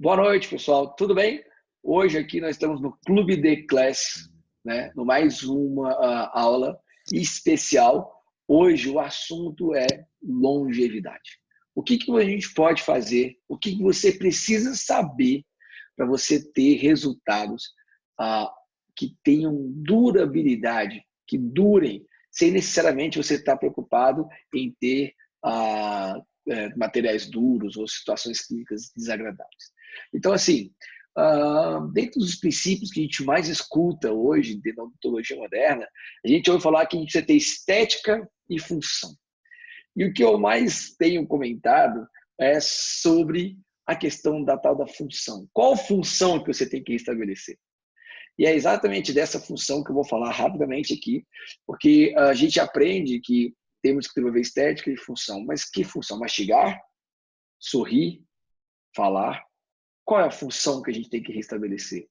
Boa noite, pessoal. Tudo bem? Hoje aqui nós estamos no Clube de Class, né? No mais uma aula especial. Hoje o assunto é longevidade. O que a gente pode fazer? O que você precisa saber para você ter resultados que tenham durabilidade, que durem, sem necessariamente você estar preocupado em ter materiais duros ou situações clínicas desagradáveis. Então, assim, dentro dos princípios que a gente mais escuta hoje dentro da odontologia moderna, a gente ouve falar que a gente precisa ter estética e função. E o que eu mais tenho comentado é sobre a questão da tal da função. Qual função que você tem que estabelecer? E é exatamente dessa função que eu vou falar rapidamente aqui, porque a gente aprende que temos que desenvolver estética e função. Mas que função? Mastigar? Sorrir? Falar? Qual é a função que a gente tem que restabelecer?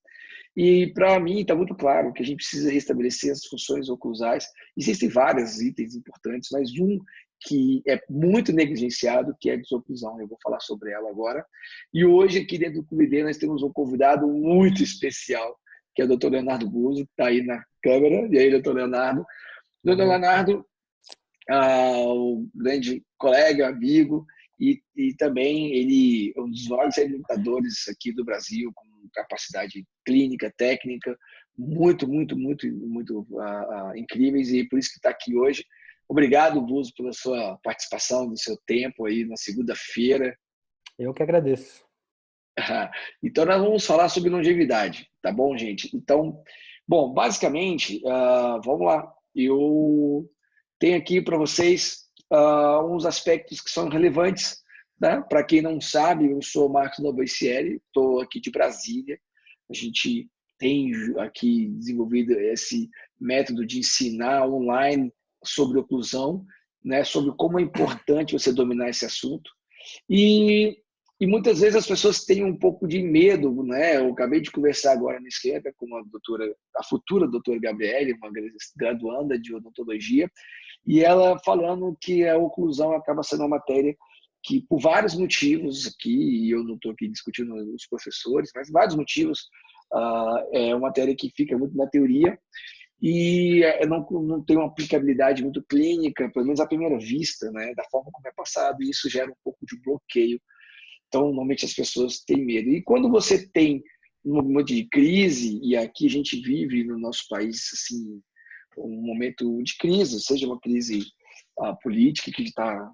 E para mim está muito claro que a gente precisa restabelecer as funções oclusais. Existem vários itens importantes, mas um que é muito negligenciado, que é a desoclusão. Eu vou falar sobre ela agora. E hoje, aqui dentro do Clube nós temos um convidado muito especial, que é o Dr. Leonardo Buso, que está aí na câmera. E aí, Dr. Leonardo? Dr. Leonardo, o grande colega, amigo, e também ele é um dos maiores orientadores aqui do Brasil, com capacidade clínica, técnica, muito incríveis, e por isso que está aqui hoje. Obrigado, Buso, pela sua participação, do seu tempo aí na segunda-feira. Eu que agradeço. Então, nós vamos falar sobre longevidade, tá bom, gente? Então, bom, basicamente, vamos lá. Eu tenho aqui para vocês uns aspectos que são relevantes, né? Para quem não sabe, eu sou o Marcos Novaicieri, estou aqui de Brasília. A gente tem aqui desenvolvido esse método de ensinar online sobre oclusão, né? Sobre como é importante você dominar esse assunto. E muitas vezes as pessoas têm um pouco de medo, né? Eu acabei de conversar agora no Esquenta com a futura doutora Gabriele, uma graduanda de odontologia, e ela falando que a oclusão acaba sendo uma matéria que, por vários motivos aqui, e eu não estou aqui discutindo os professores, mas vários motivos, é uma matéria que fica muito na teoria e não tem uma aplicabilidade muito clínica, pelo menos à primeira vista, né, da forma como é passado, e isso gera um pouco de bloqueio. Então, normalmente as pessoas têm medo. E quando você tem um momento de crise, e aqui a gente vive no nosso país assim, um momento de crise, seja uma crise política que está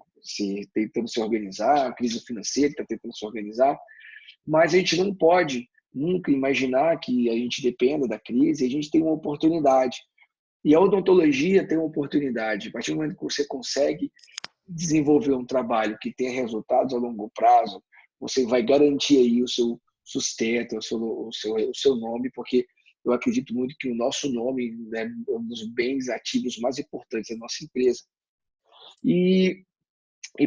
tentando se organizar, a crise financeira que está tentando se organizar, mas a gente não pode nunca imaginar que a gente dependa da crise, a gente tem uma oportunidade. E a odontologia tem uma oportunidade. A partir do momento que você consegue desenvolver um trabalho que tenha resultados a longo prazo, você vai garantir aí o seu sustento, o seu nome, porque eu acredito muito que o nosso nome, né, é um dos bens ativos mais importantes da nossa empresa. E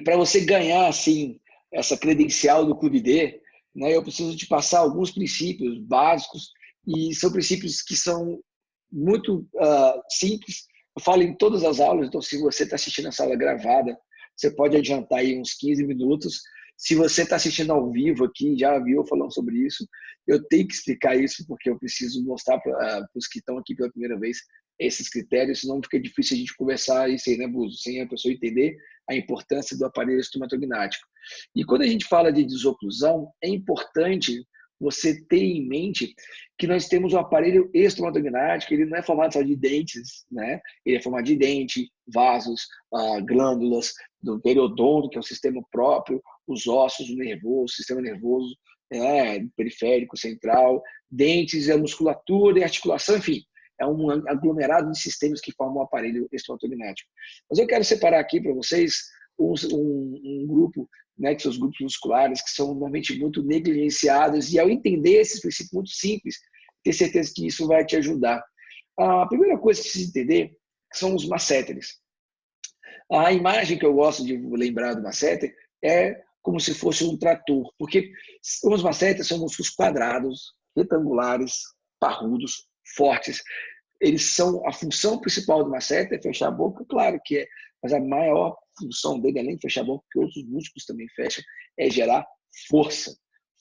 para você ganhar assim essa credencial do Clube D, né, eu preciso te passar alguns princípios básicos, e são princípios que são muito simples. Eu falo em todas as aulas, então se você está assistindo a sala gravada, você pode adiantar aí uns 15 minutos. Se você está assistindo ao vivo aqui, já viu falando sobre isso, eu tenho que explicar isso, porque eu preciso mostrar para os que estão aqui pela primeira vez esses critérios, senão fica difícil a gente conversar isso aí, né, Buso? Sem a pessoa entender a importância do aparelho estomatognático. E quando a gente fala de desoclusão, é importante você ter em mente que nós temos um aparelho estomatognático, ele não é formado só de dentes, né? Ele é formado de dente, vasos, glândulas, do periodonto, que é o sistema próprio, os ossos, o nervoso, o sistema nervoso, periférico, central, dentes, a musculatura e articulação, enfim, é um aglomerado de sistemas que formam o aparelho estomatognático. Mas eu quero separar aqui para vocês um grupo, né, que são os grupos musculares, que são normalmente muito negligenciados, e ao entender esses princípios muito simples, ter certeza que isso vai te ajudar. A primeira coisa que você precisa entender são os masseteres. A imagem que eu gosto de lembrar do masseter é como se fosse um trator, porque os masseteres são músculos quadrados, retangulares, parrudos, fortes. Eles são a função principal do masseter é fechar a boca, claro que é, mas a maior função dele, além de fechar a boca, que outros músculos também fecham, é gerar força.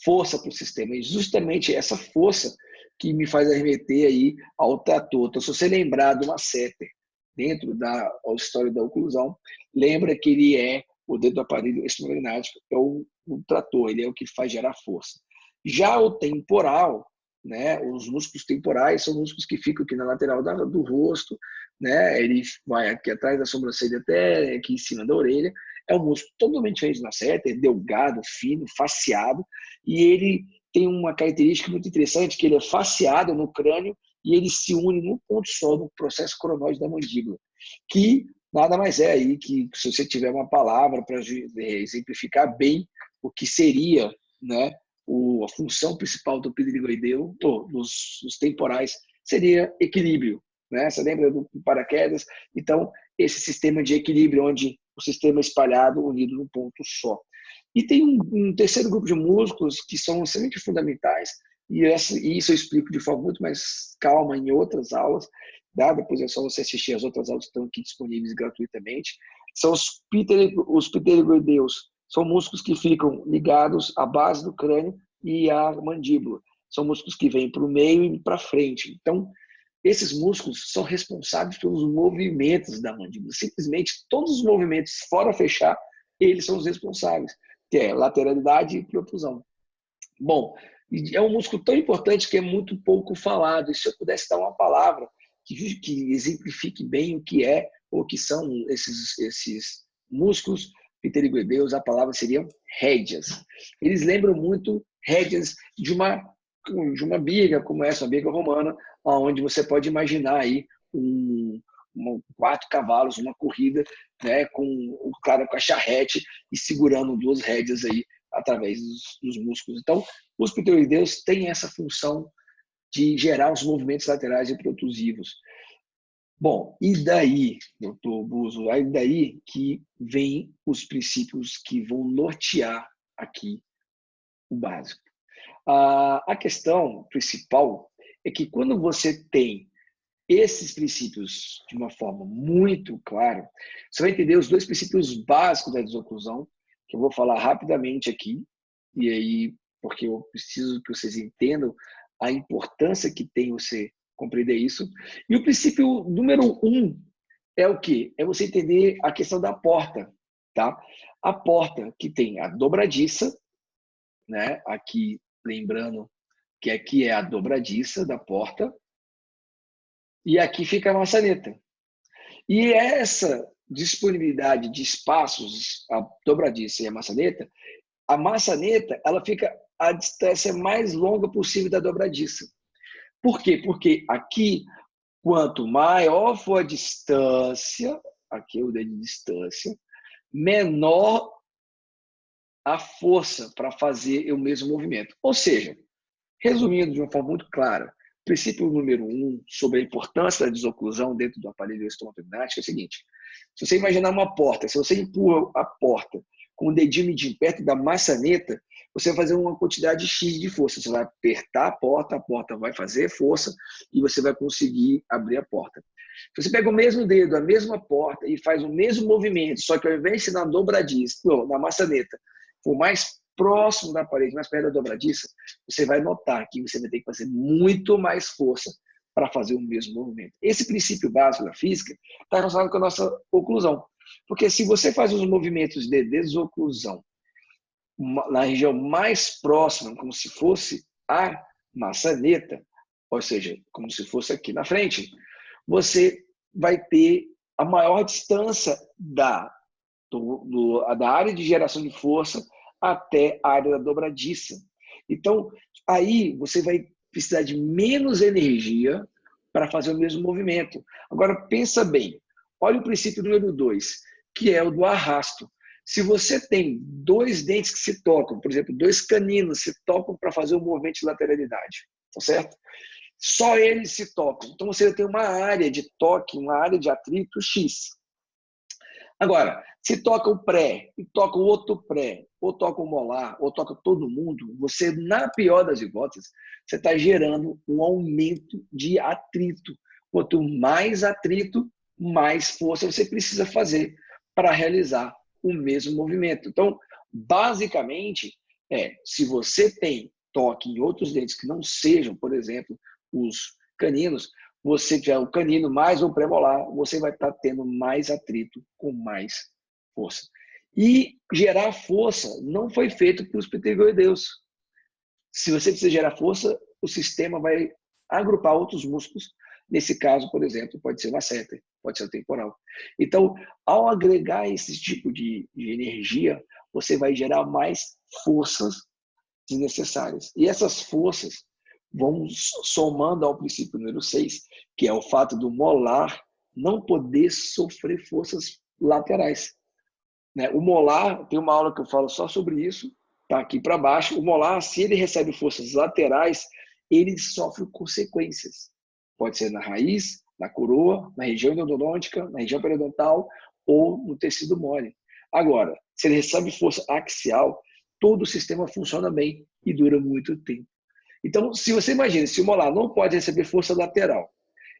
força para o sistema. E justamente essa força que me faz arremeter aí ao trator. Então, se você lembrar do masseter dentro da história da oclusão, lembra que ele é o dentro do aparelho extremognático, é o trator, ele é o que faz gerar força. Já o temporal, né, os músculos temporais são músculos que ficam aqui na lateral do rosto, né, ele vai aqui atrás da sobrancelha até aqui em cima da orelha. É um músculo totalmente diferente do masseter, delgado, fino, faceado, e ele tem uma característica muito interessante, que ele é faceado no crânio e ele se une num ponto só no processo coronoide da mandíbula, que nada mais é aí que, se você tiver uma palavra para exemplificar bem o que seria, né, a função principal do pterigoideu, dos temporais, seria equilíbrio. Né? Você lembra do paraquedas? Então, esse sistema de equilíbrio, onde o sistema é espalhado, unido num ponto só. E tem um terceiro grupo de músculos que são extremamente fundamentais, e isso eu explico de forma muito mais calma em outras aulas, tá? Depois é só você assistir as outras aulas que estão aqui disponíveis gratuitamente. São os pterigoideus, são músculos que ficam ligados à base do crânio e à mandíbula. São músculos que vêm para o meio e para frente. Então, esses músculos são responsáveis pelos movimentos da mandíbula. Simplesmente todos os movimentos, fora fechar, eles são os responsáveis, que é lateralidade e protrusão. Bom, é um músculo tão importante que é muito pouco falado. E se eu pudesse dar uma palavra que exemplifique bem o que é ou o que são esses músculos pterigoideus, a palavra seria rédeas. Eles lembram muito rédeas de uma biga, como essa, uma biga romana, onde você pode imaginar aí 4 cavalos, uma corrida, né, com o cara com a charrete e segurando 2 rédeas aí através dos músculos. Então, os pterigoideus têm essa função de gerar os movimentos laterais e protrusivos. Bom, e daí, doutor Buzo, aí daí que vem os princípios que vão nortear aqui o básico. A questão principal é que quando você tem esses princípios de uma forma muito clara, você vai entender os 2 princípios básicos da desoclusão, que eu vou falar rapidamente aqui, e aí, porque eu preciso que vocês entendam a importância que tem você compreender isso. E o princípio número 1 é o quê? É você entender a questão da porta, tá? A porta que tem a dobradiça, né? Aqui, lembrando que aqui é a dobradiça da porta, e aqui fica a maçaneta. E essa disponibilidade de espaços, a dobradiça e a maçaneta ela fica a distância mais longa possível da dobradiça. Por quê? Porque aqui, quanto maior for a distância, aqui é o dedo de distância, menor a força para fazer o mesmo movimento. Ou seja, resumindo de uma forma muito clara, o princípio número 1 sobre a importância da desoclusão dentro do aparelho estomatognático é o seguinte: se você imaginar uma porta, se você empurra a porta com o dedinho medindo perto da maçaneta, você vai fazer uma quantidade X de força. Você vai apertar a porta vai fazer força e você vai conseguir abrir a porta. Se você pega o mesmo dedo, a mesma porta e faz o mesmo movimento, só que ao invés de ser na dobradiça, na maçaneta, for mais próximo da parede, mais perto da dobradiça, você vai notar que você vai ter que fazer muito mais força para fazer o mesmo movimento. Esse princípio básico da física está relacionado com a nossa oclusão. Porque se você faz os movimentos de desoclusão na região mais próxima, como se fosse a maçaneta, ou seja, como se fosse aqui na frente, você vai ter a maior distância da área de geração de força até a área da dobradiça. Então, aí você vai precisar de menos energia para fazer o mesmo movimento. Agora, pensa bem. Olha o princípio número 2, que é o do arrasto. Se você tem 2 dentes que se tocam, por exemplo, 2 caninos se tocam para fazer o movimento de lateralidade, tá certo? Só eles se tocam. Então, você tem uma área de toque, uma área de atrito X. Agora, se toca o pré, e toca o outro pré, ou toca o molar, ou toca todo mundo, você, na pior das hipóteses, você está gerando um aumento de atrito. Quanto mais atrito, mais força você precisa fazer para realizar o mesmo movimento. Então, basicamente, se você tem toque em outros dentes que não sejam, por exemplo, os caninos, você tiver o canino mais o premolar, você vai estar tendo mais atrito com mais força. E gerar força não foi feito para os pterygoideus. Se você precisa gerar força, o sistema vai agrupar outros músculos. Nesse caso, por exemplo, pode ser o masseter, pode ser o temporal. Então, ao agregar esse tipo de energia, você vai gerar mais forças desnecessárias. E essas forças vão somando ao princípio número 6, que é o fato do molar não poder sofrer forças laterais. O molar, tem uma aula que eu falo só sobre isso, tá aqui para baixo. O molar, se ele recebe forças laterais, ele sofre consequências. Pode ser na raiz, na coroa, na região endodôntica, na região periodontal ou no tecido mole. Agora, se ele recebe força axial, todo o sistema funciona bem e dura muito tempo. Então, se você imagina, se o molar não pode receber força lateral,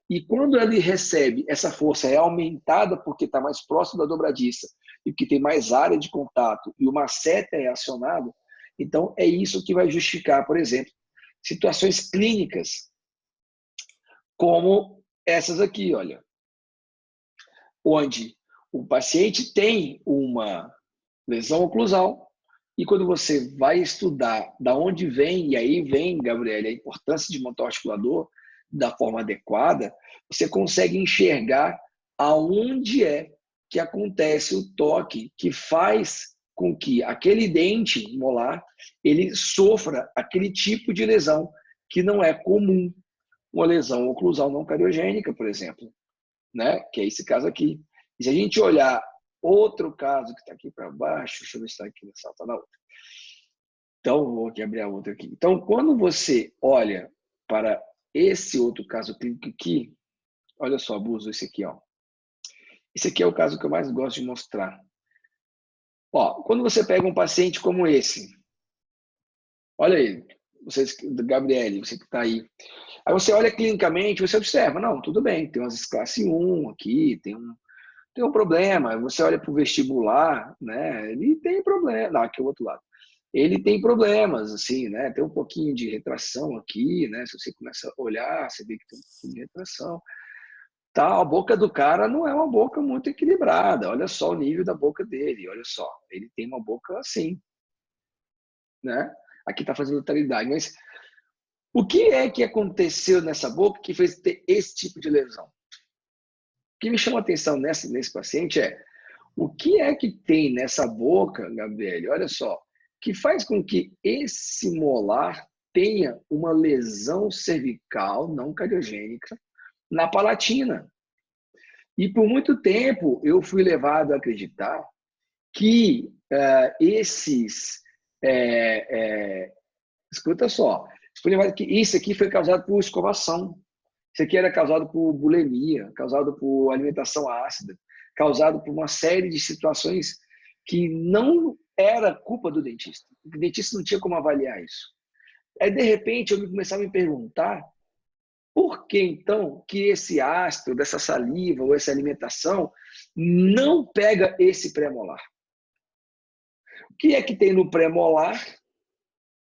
e quando ele recebe, essa força é aumentada porque está mais próximo da dobradiça e que tem mais área de contato e o masseter é acionado, então é isso que vai justificar, por exemplo, situações clínicas como essas aqui, olha, onde o paciente tem uma lesão oclusal e quando você vai estudar da onde vem, e aí vem, Gabriel, a importância de montar o articulador da forma adequada, você consegue enxergar aonde é que acontece o toque que faz com que aquele dente molar ele sofra aquele tipo de lesão que não é comum, uma lesão oclusal não cariogênica, por exemplo, né? Que é esse caso aqui. E se a gente olhar outro caso que está aqui para baixo, deixa eu ver se está aqui nessa alta na outra. Então, vou aqui abrir a outra aqui. Então, quando você olha para esse outro caso clínico aqui, olha só, abuso, esse aqui, ó. Esse aqui é o caso que eu mais gosto de mostrar. Ó, quando você pega um paciente como esse, olha aí, vocês, Gabriele, você que está aí. Aí você olha clinicamente, você observa, não, tudo bem, tem umas classe 1 aqui, tem um problema. Você olha para o vestibular, né? Ele tem problema. Não, aqui é o outro lado. Ele tem problemas, assim, né? Tem um pouquinho de retração aqui, né? Se você começa a olhar, você vê que tem um pouquinho de retração. Tá, a boca do cara não é uma boca muito equilibrada. Olha só o nível da boca dele. Olha só, ele tem uma boca assim, né? Aqui tá fazendo lateralidade, mas o que é que aconteceu nessa boca que fez ter esse tipo de lesão? O que me chama a atenção nesse paciente é o que é que tem nessa boca, Gabriel? Olha só, que faz com que esse molar tenha uma lesão cervical não cariogênica na palatina. E por muito tempo eu fui levado a acreditar que escuta só, fui levado que isso aqui foi causado por escovação. Isso aqui era causado por bulimia, causado por alimentação ácida, causado por uma série de situações que não era culpa do dentista. O dentista não tinha como avaliar isso. Aí, de repente, eu começava a me perguntar por que, então, que esse ácido, dessa saliva ou essa alimentação não pega esse pré-molar? O que é que tem no pré-molar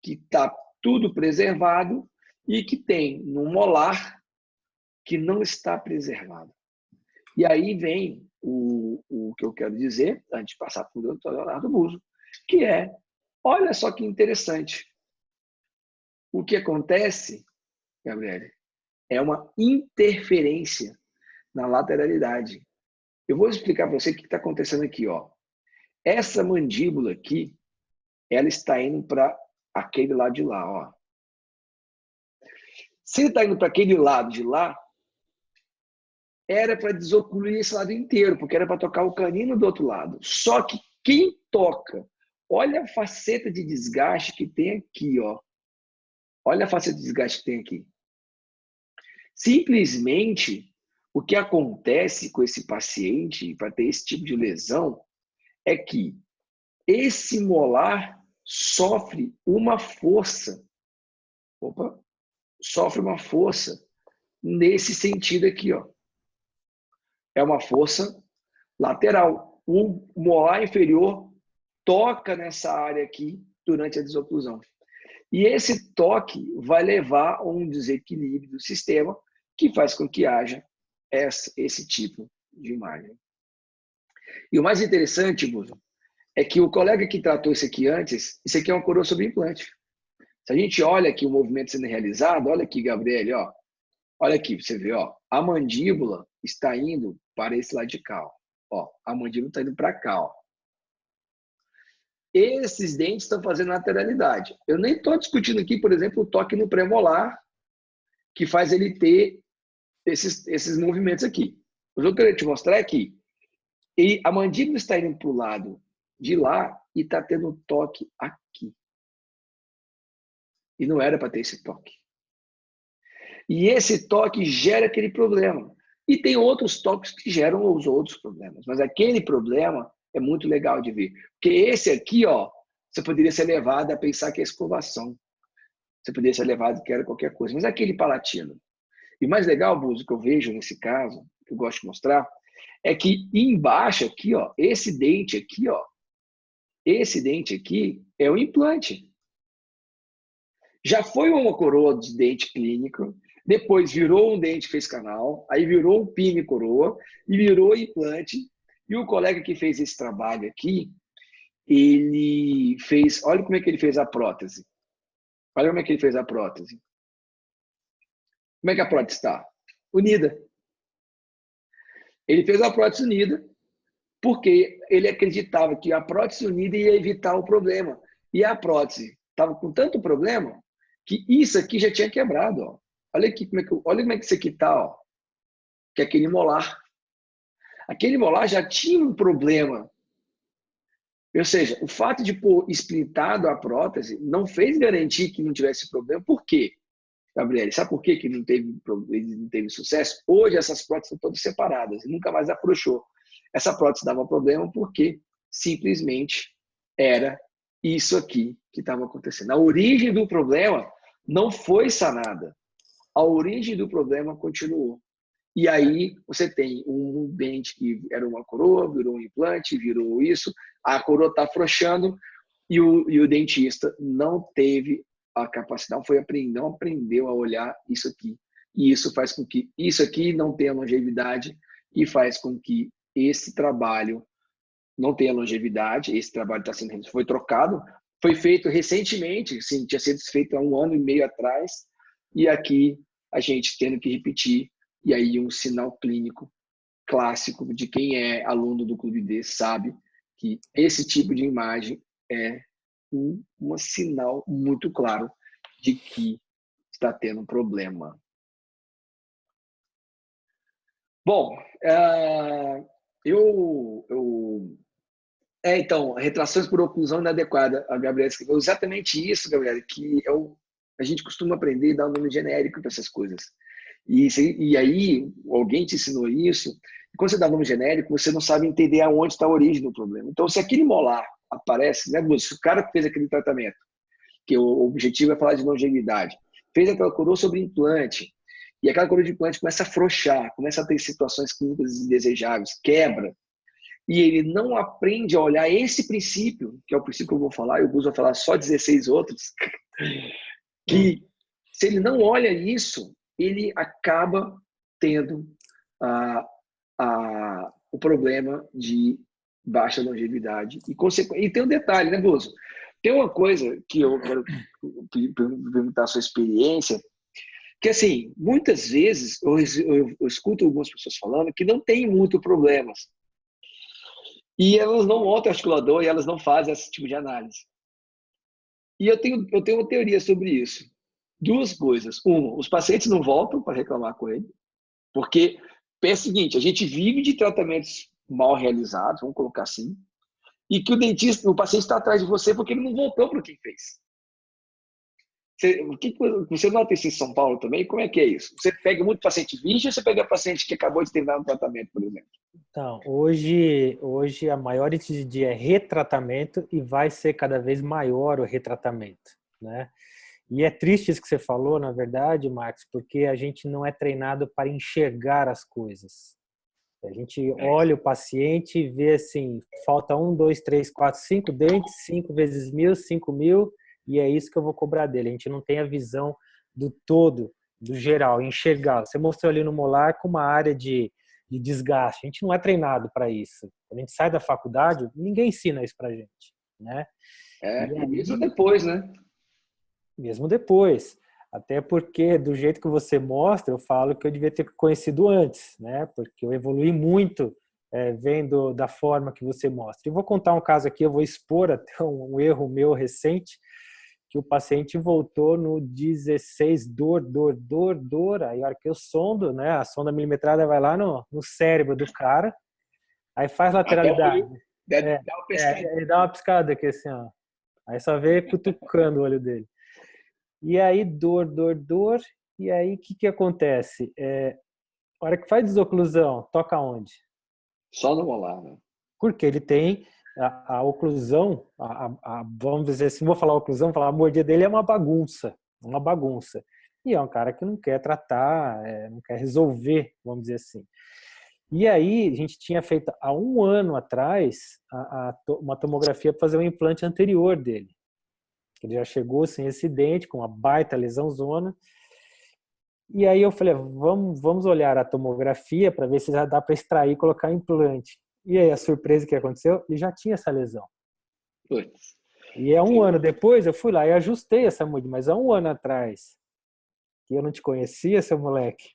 que está tudo preservado e que tem no molar que não está preservado? E aí vem o que eu quero dizer, antes de passar para o doutor Leonardo Buso, que é, olha só que interessante. O que acontece, Gabriele, é uma interferência na lateralidade. Eu vou explicar para você o que está acontecendo aqui. Ó. Essa mandíbula aqui, ela está indo para aquele lado de lá. Ó. Se ele está indo para aquele lado de lá, era para desocluir esse lado inteiro, porque era para tocar o canino do outro lado. Só que quem toca, olha a faceta de desgaste que tem aqui, ó. Olha a faceta de desgaste que tem aqui. Simplesmente, o que acontece com esse paciente para ter esse tipo de lesão é que esse molar sofre uma força. Sofre uma força nesse sentido aqui, ó. É uma força lateral. O molar inferior toca nessa área aqui durante a desoclusão. E esse toque vai levar a um desequilíbrio do sistema que faz com que haja esse tipo de imagem. E o mais interessante, Buzo, é que o colega que tratou isso aqui antes, isso aqui é uma coroa sobre implante. Se a gente olha aqui o movimento sendo realizado, olha aqui, Gabriele, ó. Olha aqui, você vê, ó, a mandíbula está indo para esse lado de cá, ó. A mandíbula está indo para cá, ó. Esses dentes estão fazendo lateralidade. Eu nem estou discutindo aqui, por exemplo, o toque no premolar, que faz ele ter esses movimentos aqui. O que eu queria te mostrar é que a mandíbula está indo para o lado de lá e está tendo um toque aqui. E não era para ter esse toque. E esse toque gera aquele problema. E tem outros toques que geram os outros problemas. Mas aquele problema é muito legal de ver. Porque esse aqui, ó, você poderia ser levado a pensar que é escovação. Você poderia ser levado que era qualquer coisa. Mas aquele palatino. E o mais legal, Buzo, que eu vejo nesse caso, que eu gosto de mostrar, é que embaixo aqui, ó, esse dente aqui, ó, esse dente aqui é o implante. Já foi uma coroa de dente clínico, depois virou um dente que fez canal, aí virou um pine coroa e virou implante. E o colega que fez esse trabalho aqui, ele fez, olha como é que ele fez a prótese. Olha como é que ele fez a prótese. Como é que a prótese está? Unida. Ele fez a prótese unida porque ele acreditava que a prótese unida ia evitar o problema. E a prótese estava com tanto problema que isso aqui já tinha quebrado. Ó. Olha aqui olha como é que isso aqui está, ó. Que é aquele molar. Aquele molar já tinha um problema. Ou seja, o fato de pôr splintado a prótese não fez garantir que não tivesse problema. Por quê, Gabriele? Sabe por quê que não teve sucesso? Hoje essas próteses estão todas separadas e nunca mais afrouxou. Essa prótese dava problema porque simplesmente era isso aqui que estava acontecendo. A origem do problema não foi sanada. A origem do problema continuou. E aí você tem um dente que era uma coroa, virou um implante, virou isso, a coroa está afrouxando e o dentista não teve a capacidade, não aprendeu a olhar isso aqui. E isso faz com que isso aqui não tenha longevidade e faz com que esse trabalho não tenha longevidade. Esse trabalho foi trocado, foi feito recentemente, sim, tinha sido feito há 1 ano e meio atrás, e aqui a gente tendo que repetir. E aí um sinal clínico clássico de quem é aluno do Clube D sabe que esse tipo de imagem é um sinal muito claro de que está tendo um problema. Bom, então, retrações por oclusão inadequada, a Gabriela escreveu exatamente isso, Gabriela, que a gente costuma aprender e dar um nome genérico para essas coisas. E aí, alguém te ensinou isso, e quando você dá nome genérico, você não sabe entender aonde está a origem do problema. Então, se aquele molar aparece, né, se o cara que fez aquele tratamento, que o objetivo é falar de longevidade, fez aquela coroa sobre implante, e aquela coroa de implante começa a afrouxar, começa a ter situações clínicas indesejáveis, quebra, e ele não aprende a olhar esse princípio, que é o princípio que eu vou falar, e o Gus vai falar só 16 outros, que se ele não olha isso, ele acaba tendo o problema de baixa longevidade. E tem um detalhe, né, Bozo? Tem uma coisa que eu quero perguntar a sua experiência, que assim, muitas vezes eu escuto algumas pessoas falando que não tem muito problemas. E elas não montam articulador e elas não fazem esse tipo de análise. E eu tenho uma teoria sobre isso. Duas coisas. Uma, os pacientes não voltam para reclamar com ele, porque pensa o seguinte, a gente vive de tratamentos mal realizados, vamos colocar assim, e que o paciente está atrás de você porque ele não voltou para quem fez. Você nota isso em São Paulo também? Como é que é isso? Você pega muito paciente virgem ou você pega paciente que acabou de terminar um tratamento, por exemplo? Então, hoje a maior índice é retratamento e vai ser cada vez maior o retratamento, né? E é triste isso que você falou, na verdade, Max, porque a gente não é treinado para enxergar as coisas. A gente olha o paciente e vê assim, falta 1, 2, 3, 4, 5 dentes, 5 vezes 1.000, 5.000, e é isso que eu vou cobrar dele. A gente não tem a visão do todo, do geral, enxergar. Você mostrou ali no molar com uma área de desgaste. A gente não é treinado para isso. Quando a gente sai da faculdade, ninguém ensina isso para a gente, né? E E mesmo aí, depois, né? mesmo depois. Até porque, do jeito que você mostra, eu falo que eu devia ter conhecido antes, né? Porque eu evolui muito vendo da forma que você mostra. E vou contar um caso aqui, eu vou expor até um erro meu recente, que o paciente voltou no 16, dor. Aí, a hora que eu sondo, né? A sonda milimetrada vai lá no cérebro do cara, aí faz Até o lateralidade. olho É, dá uma pescadinha. ele dá uma piscada aqui assim, ó. Aí só vê cutucando o olho dele. E aí, dor. E aí, o que acontece? A hora que faz desoclusão, toca onde? Só no molar, né? Porque ele tem a oclusão, vamos dizer assim, vou falar oclusão, falar a mordida dele é uma bagunça, uma bagunça. E é um cara que não quer tratar, não quer resolver, vamos dizer assim. E aí, a gente tinha feito há 1 ano atrás uma tomografia para fazer um implante anterior dele. Ele já chegou sem acidente, com uma baita lesão zona. E aí eu falei, vamos olhar a tomografia para ver se já dá para extrair e colocar implante. E aí a surpresa que aconteceu, ele já tinha essa lesão. Putz. E 1 ano depois eu fui lá e ajustei essa medida, mas há 1 ano atrás, que eu não te conhecia, seu moleque.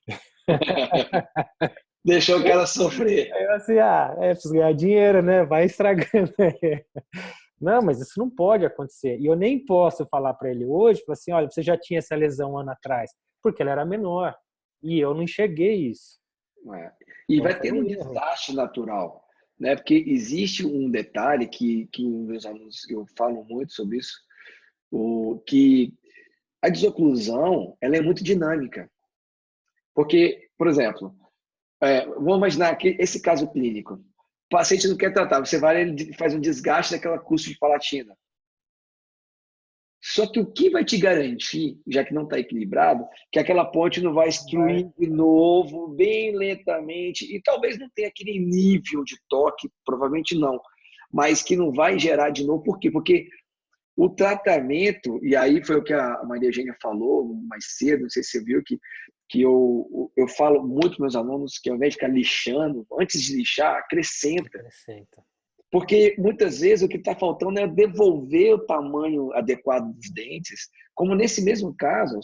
Deixou o cara sofrer. Aí eu assim, preciso ganhar dinheiro, né? Vai estragando. Não, mas isso não pode acontecer. E eu nem posso falar para ele hoje, falar assim, olha, você já tinha essa lesão 1 ano atrás, porque ela era menor. E eu não enxerguei isso. E Então vai foi tendo um um erro. desgaste natural, né? Porque existe um detalhe que os meus alunos, eu falo muito sobre isso, que a desoclusão, ela é muito dinâmica. Porque, por exemplo, vamos imaginar que esse caso clínico, o paciente não quer tratar, você vai, ele faz um desgaste daquela custo de palatina. Só que o que vai te garantir, já que não está equilibrado, que aquela ponte não vai Vai. extruir de novo, bem lentamente, e talvez não tenha aquele nível de toque, provavelmente não, mas que não vai gerar de novo. Por quê? Porque o tratamento, e aí foi o que a Maria Eugênia falou mais cedo, não sei se você viu, que eu falo muito para meus alunos que ao invés de ficar lixando, antes de lixar, acrescenta. Acrescenta. Porque muitas vezes o que está faltando é devolver o tamanho adequado dos dentes, como nesse mesmo caso,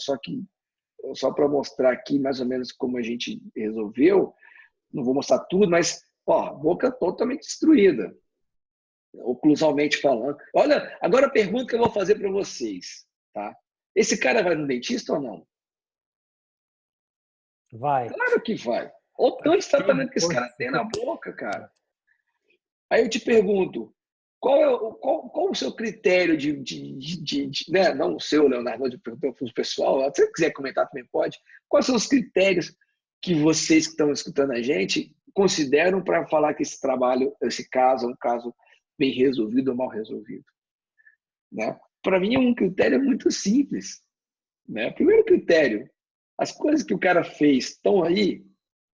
só para mostrar aqui mais ou menos como a gente resolveu, não vou mostrar tudo, mas boca totalmente destruída, oclusalmente falando. Olha, agora a pergunta que eu vou fazer para vocês, tá? Esse cara vai no dentista ou não? Vai. Claro que vai. Olha o tanto de tratamento que esse cara tem na boca, cara. Aí eu te pergunto, qual o seu critério né? Não o seu, Leonardo, eu perguntei para o pessoal, se você quiser comentar também pode, quais são os critérios que vocês que estão escutando a gente consideram para falar que esse trabalho, esse caso é um caso bem resolvido ou mal resolvido? Né? Para mim é um critério muito simples. Né? Primeiro critério, as coisas que o cara fez estão aí,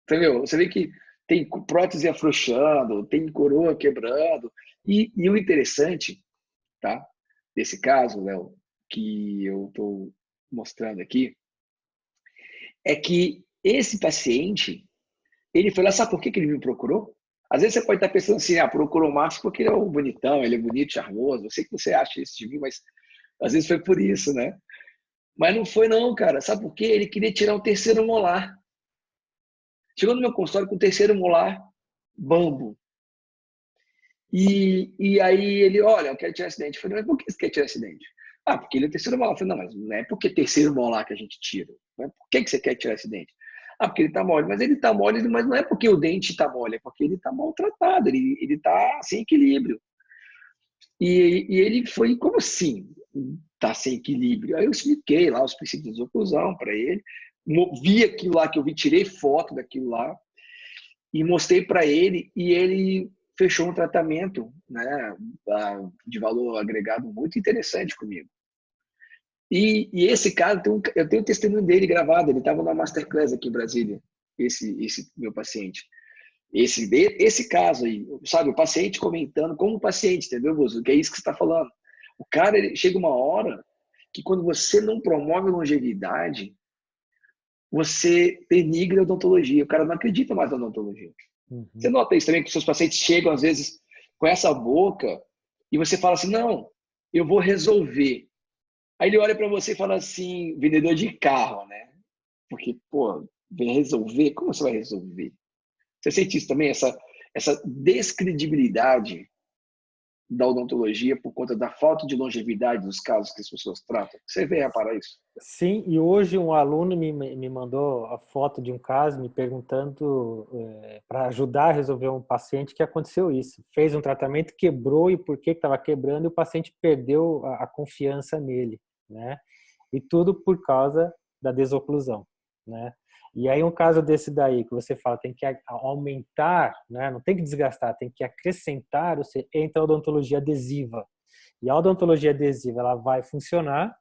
entendeu? Você vê que tem prótese afrouxando, tem coroa quebrando. E o interessante, tá? Desse caso, Léo, que eu estou mostrando aqui, é que esse paciente, ele foi lá, sabe por que ele me procurou? Às vezes você pode estar pensando assim, procurou o Marcos porque ele é um bonitão, ele é bonito, charmoso. Eu sei que você acha isso de mim, mas às vezes foi por isso, né? Mas não foi não, cara. Sabe por quê? Ele queria tirar o terceiro molar. Chegou no meu consultório com o terceiro molar bambo. E aí ele, olha, eu quero tirar esse dente. Eu falei, mas por que você quer tirar esse dente? Porque ele é o terceiro molar. Eu falei, não, mas não é porque terceiro molar que a gente tira. Por que você quer tirar esse dente? Porque ele está mole. Mas ele está mole, mas não é porque o dente está mole, é porque ele está maltratado, ele está sem equilíbrio. E ele foi, como assim? Está sem equilíbrio. Aí eu expliquei lá os princípios de oclusão para ele, vi aquilo lá que eu vi, tirei foto daquilo lá e mostrei para ele, e ele fechou um tratamento, né, de valor agregado muito interessante comigo. E esse cara, eu tenho o testemunho dele gravado, ele estava na Masterclass aqui em Brasília, esse meu paciente. Esse caso aí, sabe? O paciente comentando como paciente, entendeu, Bozo? Que é isso que você está falando. O cara, chega uma hora que quando você não promove longevidade, você denigra a odontologia. O cara não acredita mais na odontologia. Você Uhum. nota isso também, que seus pacientes chegam, às vezes, com essa boca e você fala assim, não, eu vou resolver. Aí ele olha para você e fala assim, vendedor de carro, né? Porque, pô, vem resolver? Como você vai resolver? Você sente isso também, essa descredibilidade da odontologia por conta da falta de longevidade dos casos que as pessoas tratam? Você vem reparar isso? Sim, e hoje um aluno me mandou a foto de um caso me perguntando para ajudar a resolver um paciente que aconteceu isso. Fez um tratamento, quebrou e por que estava quebrando e o paciente perdeu a confiança nele, né? E tudo por causa da desoclusão, né? E aí um caso desse daí que você fala tem que aumentar, né? Não tem que desgastar, tem que acrescentar, você entra a odontologia adesiva. E a odontologia adesiva ela vai funcionar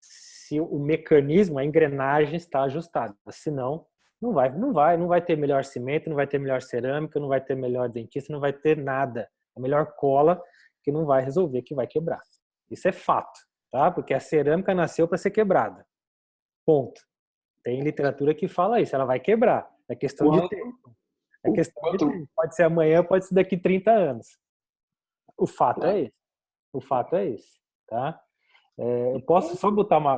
se o mecanismo, a engrenagem está ajustada. Senão, não vai ter melhor cimento, não vai ter melhor cerâmica, não vai ter melhor dentista, não vai ter nada. A melhor cola que não vai resolver, que vai quebrar. Isso é fato, tá? Porque a cerâmica nasceu para ser quebrada. Ponto. Tem literatura que fala isso, ela vai quebrar. É questão de Quanto, tempo. É o questão de quanto, tempo. Pode ser amanhã, pode ser daqui 30 anos. O fato é claro. esse. O fato é esse, tá? Eu posso só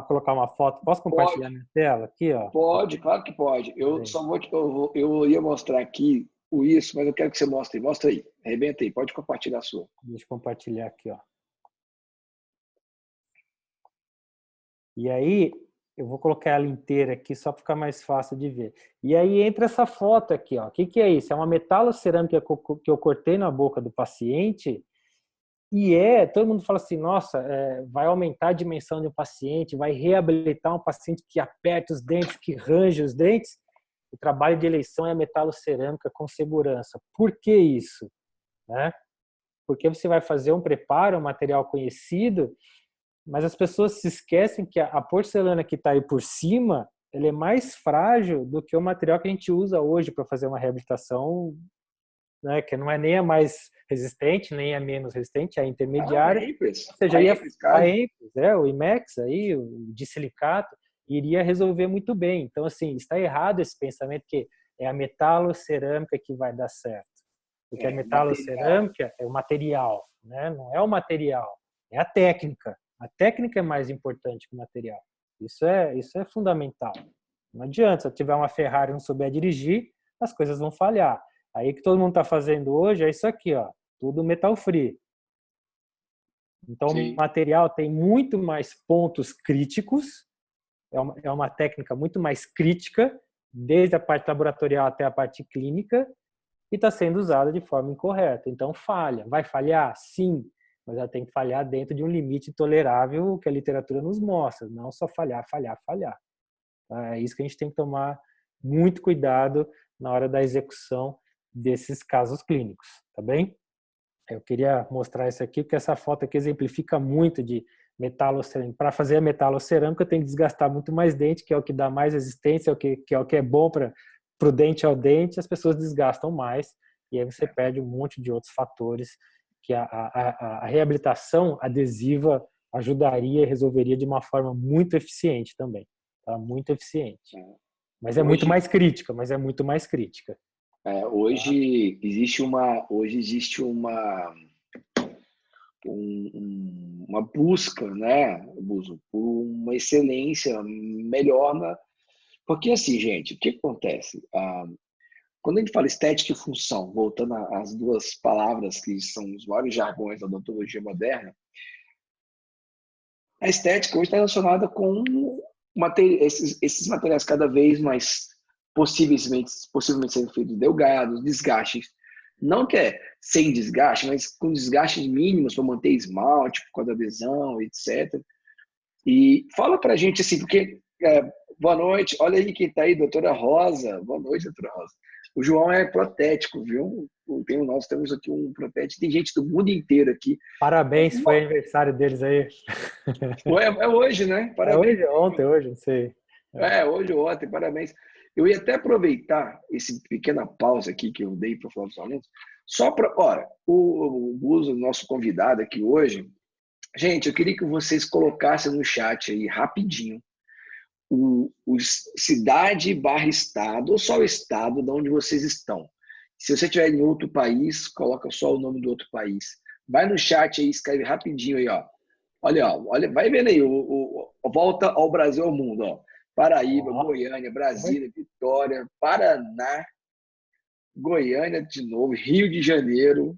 colocar uma foto? Posso compartilhar Pode, minha tela aqui, ó? pode, claro que pode. Eu Peraí, só vou, eu ia mostrar aqui o isso, mas eu quero que você mostre. Mostra aí, arrebenta aí, pode compartilhar a sua. deixa eu compartilhar aqui, ó. E aí eu vou colocar ela inteira aqui só para ficar mais fácil de ver. E aí entra essa foto aqui, ó. O que é isso? É uma metalocerâmica que eu cortei na boca do paciente. E todo mundo fala assim, nossa, vai aumentar a dimensão de um paciente, vai reabilitar um paciente que aperta os dentes, que range os dentes. O trabalho de eleição é a metalocerâmica com segurança. Por que isso? Né? Porque você vai fazer um preparo, um material conhecido, mas as pessoas se esquecem que a porcelana que está aí por cima, ela é mais frágil do que o material que a gente usa hoje para fazer uma reabilitação, né? Que não é nem a mais resistente, nem a menos resistente, é a Ah, intermediária. Empres. Ou seja, A Empres, a cara. Empres, o Imex, aí, o disilicato, iria resolver muito bem. Então, assim, está errado esse pensamento que é a metalocerâmica que vai dar certo. Porque a Material. metalocerâmica é o material, né? Não é o material, é a técnica. A técnica é mais importante que o material. Isso é fundamental. Não adianta, se eu tiver uma Ferrari e não souber dirigir, as coisas vão falhar. Aí que todo mundo está fazendo hoje é isso aqui, ó, tudo metal free. Então, o Sim. material tem muito mais pontos críticos, é uma técnica muito mais crítica, desde a parte laboratorial até a parte clínica, e está sendo usada de forma incorreta. Então, falha. Vai falhar? Sim, mas ela tem que falhar dentro de um limite tolerável que a literatura nos mostra, não só falhar, falhar, falhar. É isso que a gente tem que tomar muito cuidado na hora da execução desses casos clínicos, tá bem? Eu queria mostrar isso aqui, porque essa foto aqui exemplifica muito de metalocerâmica. Para fazer a metalocerâmica, tem que desgastar muito mais dente, que é o que dá mais resistência, que é o que é bom para o dente ao dente, as pessoas desgastam mais, e aí você perde um monte de outros fatores que a reabilitação adesiva ajudaria e resolveria de uma forma muito eficiente também. Tá? Muito eficiente. Mas é muito Hoje, mais crítica, mas é muito mais crítica. Tá? hoje existe uma busca, né, Buzo, por uma excelência melhor porque assim, gente, o que acontece? Quando a gente fala estética e função, voltando às duas palavras que são os maiores jargões da odontologia moderna, a estética hoje está relacionada com esses materiais cada vez mais possivelmente sendo feitos delgados, desgastes. Não que é sem desgaste, mas com desgastes mínimos para manter esmalte, por causa da adesão, etc. E fala para a gente assim, porque boa noite, olha aí quem está aí, doutora Rosa. Boa noite, doutora Rosa. O João é protético, viu? Nós temos aqui um protético, tem gente do mundo inteiro aqui. Parabéns, foi aniversário deles aí. É hoje, né? É Parabéns. hoje, ontem, hoje, não sei. Hoje ou ontem, parabéns. Eu ia até aproveitar esse pequena pausa aqui que eu dei para falar dos alunos, só para, ora, o Buzo, nosso convidado aqui hoje, gente, eu queria que vocês colocassem no chat aí rapidinho o cidade barra estado, ou só o estado de onde vocês estão. Se você estiver em outro país, coloca só o nome do outro país. Vai no chat aí, escreve rapidinho aí, ó. Olha, vai vendo aí, volta ao Brasil, ao mundo, ó. Paraíba, Goiânia, Brasília, Vitória, Paraná, Goiânia de novo, Rio de Janeiro,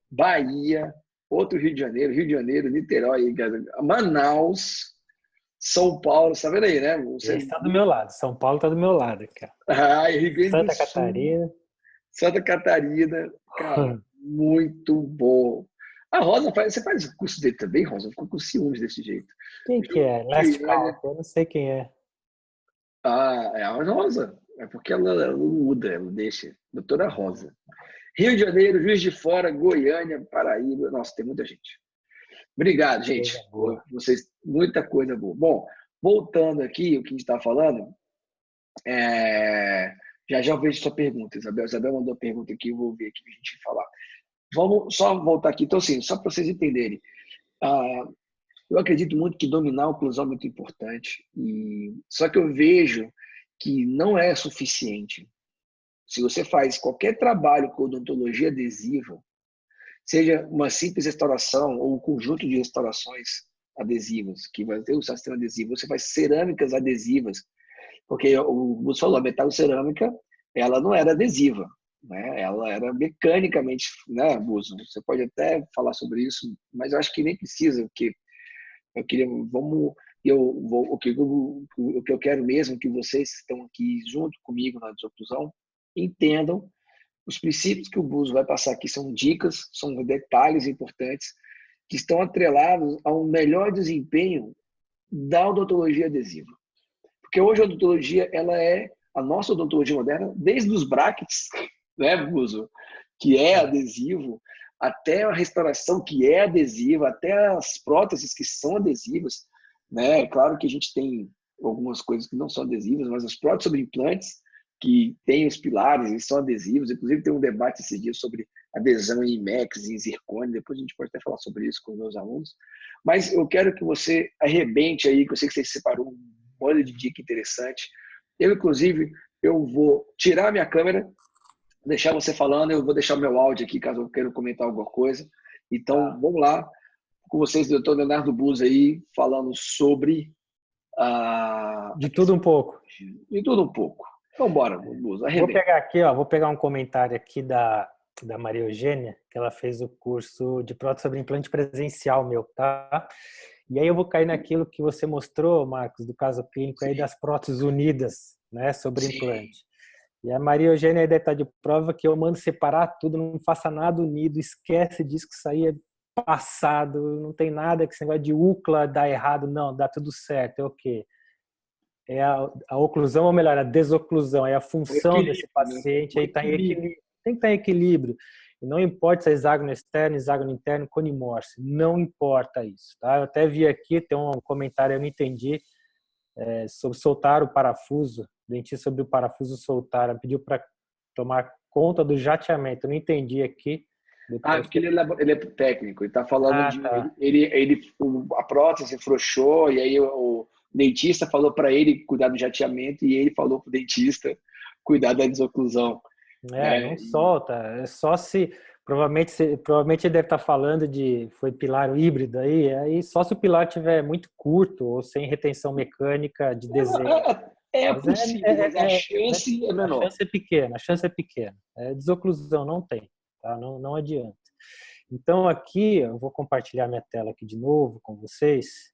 Bahia, outro Rio de Janeiro, Niterói, Manaus, São Paulo, você tá vendo aí, né? Você está do meu lado, São Paulo está do meu lado, cara. Rio Grande Santa do Sul, Catarina. Santa Catarina, cara, muito bom. A Rosa, você faz o curso dele também, Rosa? Ficou com ciúmes desse jeito. Quem que é? Last Call, eu não sei quem é. É a Rosa. É porque ela não muda, ela deixa. Doutora Rosa. Rio de Janeiro, Juiz de Fora, Goiânia, Paraíba. Nossa, tem muita gente. Obrigado, gente. Vocês, muita coisa boa. Bom, voltando aqui, o que a gente está falando, já eu vejo sua pergunta, Isabel. Isabel mandou a pergunta aqui, eu vou ver aqui para a gente falar. Vamos só voltar aqui. Então, assim, só para vocês entenderem. Eu acredito muito que dominar a oclusão é muito importante. Só que eu vejo que não é suficiente. Se você faz qualquer trabalho com odontologia adesiva, seja uma simples restauração ou um conjunto de restaurações adesivas, que vai ter o sistema adesivo, você faz cerâmicas adesivas, porque o Buzo falou, a metalocerâmica, ela não era adesiva, né? Ela era mecanicamente, né, Buzo? Você pode até falar sobre isso, mas eu acho que nem precisa, porque eu queria, o que eu quero mesmo que vocês que estão aqui junto comigo na desoclusão entendam os princípios que o Buzo vai passar aqui são dicas, são detalhes importantes que estão atrelados a um melhor desempenho da odontologia adesiva. Porque hoje a odontologia, ela é a nossa odontologia moderna, desde os brackets, né, Buzo, que é adesivo, até a restauração que é adesiva, até as próteses que são adesivas, né? Claro que a gente tem algumas coisas que não são adesivas, mas as próteses sobre implantes que têm os pilares e são adesivos, inclusive tem um debate esse dia sobre adesão em IMEX e em zircônio, depois a gente pode até falar sobre isso com os meus alunos, mas eu quero que você arrebente aí, que eu sei que você separou um monte de dica interessante. Inclusive, eu vou tirar a minha câmera, deixar você falando, eu vou deixar o meu áudio aqui, caso eu queira comentar alguma coisa. Então, vamos lá, com vocês, doutor Leonardo Buzo aí, falando sobre de tudo um pouco. De tudo um pouco. Então, bora, Buzo, vou pegar aqui, vou pegar um comentário aqui da Maria Eugênia, que ela fez o curso de prótese sobre implante presencial meu, tá? E aí eu vou cair naquilo que você mostrou, Marcos, do caso clínico aí das próteses unidas, né, sobre implante. E a Maria Eugênia aí deve estar de prova que eu mando separar tudo, não faça nada unido, esquece disso, que isso aí é passado, não tem nada que esse negócio de UCLA dá errado, não, dá tudo certo, é o quê? É a oclusão, ou melhor, a desoclusão, é a função desse paciente, aí tá em equilíbrio, tem que estar em equilíbrio. E não importa se é hexágono externo, hexágono interno, conimorse, não importa isso, tá? Eu até vi aqui, tem um comentário, eu não entendi, sobre soltar o parafuso, o dentista sobre o parafuso soltar, pediu para tomar conta do jateamento, eu não entendi aqui. Porque ele é técnico, ele está falando de... Tá. A prótese afrouxou, e aí o dentista falou para ele cuidar do jateamento, e ele falou para o dentista cuidar da desoclusão. Não solta, é só se... Provavelmente ele deve estar falando foi pilar híbrido aí só se o pilar tiver muito curto ou sem retenção mecânica de desenho. É possível, mas a chance é menor. A chance é pequena. Desoclusão não tem, tá? Não adianta. Então aqui, eu vou compartilhar minha tela aqui de novo com vocês,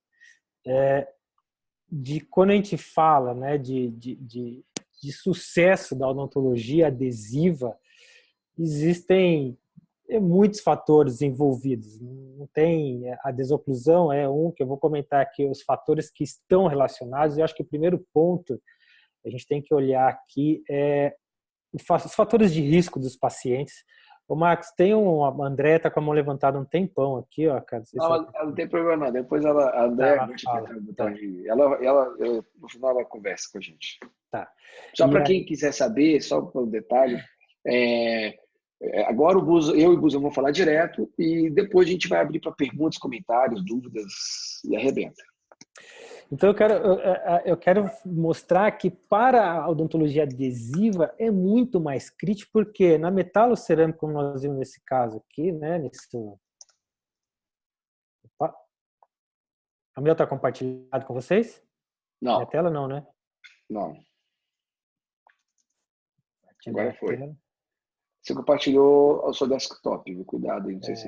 de quando a gente fala, né, de sucesso da odontologia adesiva, existem muitos fatores envolvidos. Não tem a desoclusão é um que eu vou comentar aqui os fatores que estão relacionados. Eu acho que o primeiro ponto a gente tem que olhar aqui é os fatores de risco dos pacientes. O Marcos, tem a André tá com a mão levantada um tempão aqui, ó, cara. Não tem problema não. Depois a André no final ela conversa com a gente. Tá. Só E para aí, quem quiser saber, só para o detalhe, é, agora eu e o Buzo vamos falar direto e depois a gente vai abrir para perguntas, comentários, dúvidas e arrebenta. então eu quero mostrar que para a odontologia adesiva é muito mais crítico, porque na metalocerâmica, como nós vimos nesse caso aqui, né? Opa, a minha está compartilhado com vocês? Minha Não, tela não, né? não. Compartilhar Agora a foi. tela. Você compartilhou o seu desktop, viu? Cuidado aí, não sei se...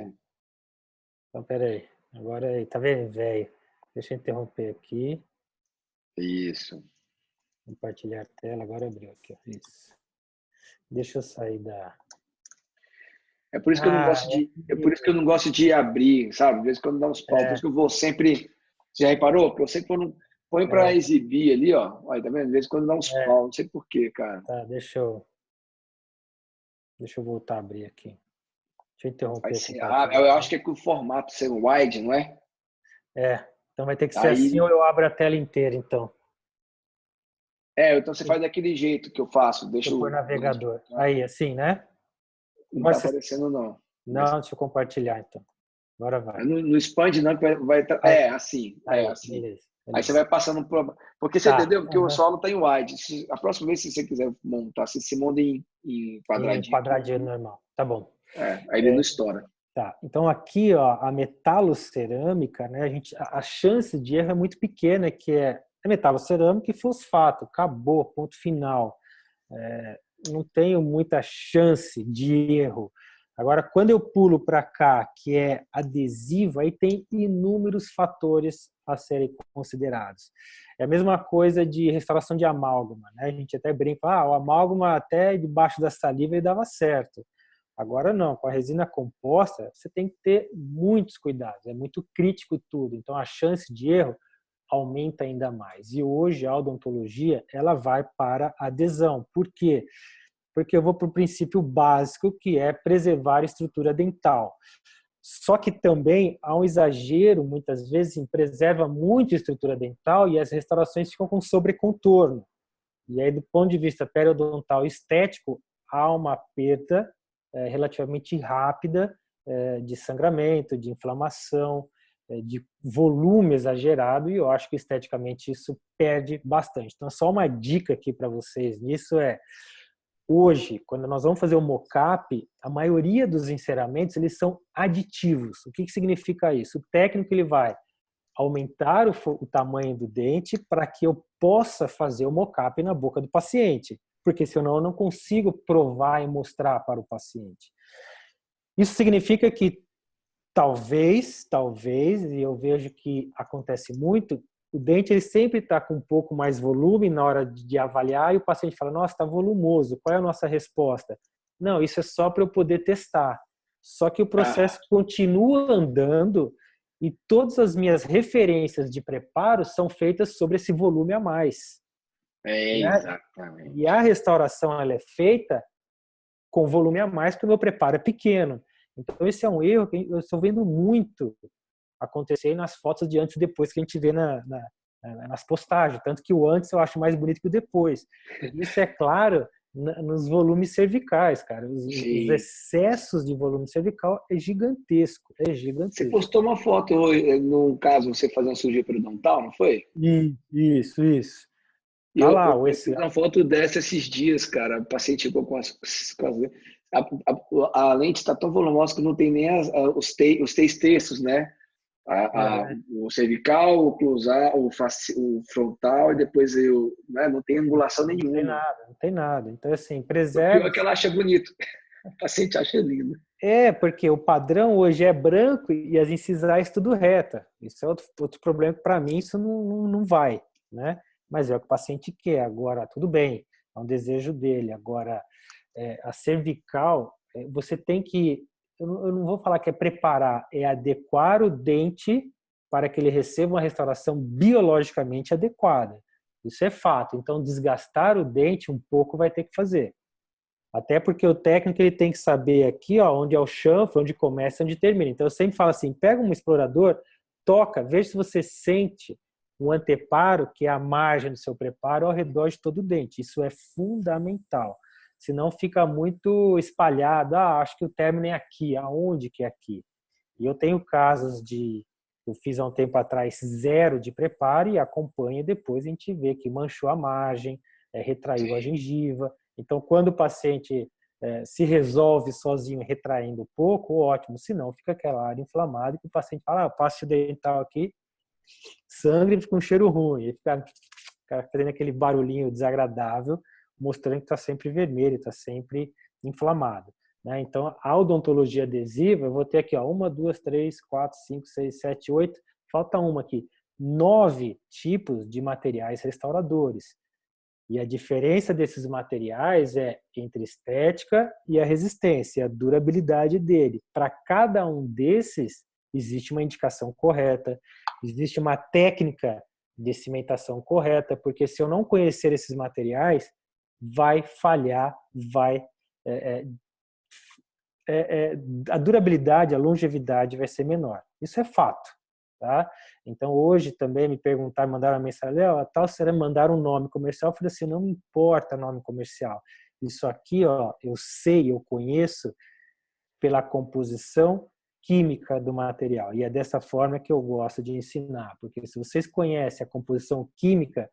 Então, peraí. Agora aí, tá vendo, velho? Deixa eu interromper aqui. Isso. Compartilhar a tela. Agora abriu aqui. Isso. Deixa eu sair da... É por isso que eu não gosto é por isso que eu não gosto de abrir, sabe? Às vezes quando dá uns pau, por isso É, que eu vou sempre... Já reparou? Porque eu sempre põe para é, exibir ali, ó. Olha, tá vendo? Às vezes quando dá uns é. pau, não sei por quê, cara. Tá, deixa eu voltar a abrir aqui. Deixa eu Vai interromper o ser... Ah, eu acho compartilhamento. que é com o formato sendo wide, não é? É, então vai ter que ser assim ou Aí... eu abro a tela inteira, então. Então você faz daquele jeito que eu faço. Deixa Deixa eu pôr o link navegador. pra cá. Aí, assim, né? Não Agora tá você... aparecendo, não. Não, deixa eu compartilhar, então. Agora vai. No expand não, que Aí, assim, aí, assim. beleza, Aí você beleza. vai passando por... Porque você Tá, entendeu? Porque o aham. solo tá em wide. A próxima vez, se você quiser montar, você se monta em Em quadradinho aqui. quadradinho normal. Tá bom. Aí ele não estoura. Tá. Então aqui, ó, a metalocerâmica, né? A chance de erro é muito pequena, que é metalocerâmica e fosfato. Acabou, ponto final. Não tenho muita chance de erro. Agora, quando eu pulo para cá, que é adesivo, aí tem inúmeros fatores a serem considerados. É a mesma coisa de restauração de amálgama, né? A gente até brinca, o amálgama até debaixo da saliva ele dava certo. Agora não, com a resina composta, você tem que ter muitos cuidados, é muito crítico tudo. Então a chance de erro aumenta ainda mais. E hoje a odontologia, ela vai para a adesão. Por quê? Porque eu vou para o princípio básico, que é preservar a estrutura dental. Só que também há um exagero, muitas vezes, em preserva muito a estrutura dental e as restaurações ficam com sobrecontorno. E aí, do ponto de vista periodontal estético, há uma perda relativamente rápida de sangramento, de inflamação, de volume exagerado, e eu acho que esteticamente isso perde bastante. Então, só uma dica aqui para vocês nisso hoje, quando nós vamos fazer o mockup, a maioria dos enceramentos eles são aditivos. O que significa isso? O técnico ele vai aumentar o tamanho do dente para que eu possa fazer o mockup na boca do paciente, porque senão eu não consigo provar e mostrar para o paciente. Isso significa que talvez, e eu vejo que acontece muito, o dente ele sempre está com um pouco mais volume na hora de avaliar e o paciente fala, nossa, está volumoso, qual é a nossa resposta? Não, isso é só para eu poder testar. Só que o processo continua andando e todas as minhas referências de preparo são feitas sobre esse volume a mais. Exatamente. E a restauração ela é feita com volume a mais porque o meu preparo é pequeno. Então esse é um erro que eu estou vendo muito acontecer nas fotos de antes e depois que a gente vê nas postagens. Tanto que o antes eu acho mais bonito que o depois. Isso é claro nos volumes cervicais, cara. Os excessos de volume cervical é gigantesco. É Você gigantesco. postou uma foto, no caso, você fazendo cirurgia periodontal, não foi? Isso. E Tá eu, lá, eu, eu fiz uma foto dessa esses dias, cara. O paciente chegou com a lente está tão volumosa que não tem nem os três terços, né? O cervical, o oclusal, o frontal e depois né? Não tem angulação nenhuma. Não tem nada. Então, assim, O pior preserve. é que ela acha bonito. O paciente acha lindo. Porque o padrão hoje é branco e as incisais tudo reta. Isso é outro problema que para mim isso não vai, né? Mas é o que o paciente quer. Agora, tudo bem, é um desejo dele. Agora, a cervical, você tem que, eu não vou falar que é preparar, é adequar o dente para que ele receba uma restauração biologicamente adequada. Isso é fato. Então, desgastar o dente um pouco vai ter que fazer. Até porque o técnico ele tem que saber aqui, ó, onde é o chanfro, onde começa, onde termina. Então eu sempre falo assim, pega um explorador, toca, veja se você sente um anteparo, que é a margem do seu preparo, ao redor de todo o dente. Isso é fundamental. Senão fica muito espalhado. Acho que o término é aqui. Aonde que é aqui? E eu tenho casos eu fiz há um tempo atrás 0 de preparo e acompanha, depois a gente vê que manchou a margem, retraiu a gengiva. Então, quando o paciente se resolve sozinho retraindo um pouco, ótimo. Se não, fica aquela área inflamada que o paciente fala, passo dental aqui, sangue, fica um cheiro ruim. Ele fica fazendo aquele barulhinho desagradável, mostrando que está sempre vermelho, está sempre inflamado. Né? Então, a odontologia adesiva, eu vou ter aqui, ó, 1, 2, 3, 4, 5, 6, 7, 8, falta uma aqui. 9 tipos de materiais restauradores. E a diferença desses materiais é entre estética e a resistência, a durabilidade dele. Para cada um desses, existe uma indicação correta, existe uma técnica de cimentação correta, porque se eu não conhecer esses materiais, vai falhar, a durabilidade, a longevidade vai ser menor. Isso é fato. Tá? Então, hoje também me mandaram uma mensagem, a tal cerâmica, mandaram um nome comercial, eu falei assim, não me importa nome comercial. Isso aqui, ó, eu sei, eu conheço pela composição química do material. E é dessa forma que eu gosto de ensinar, porque se vocês conhecem a composição química,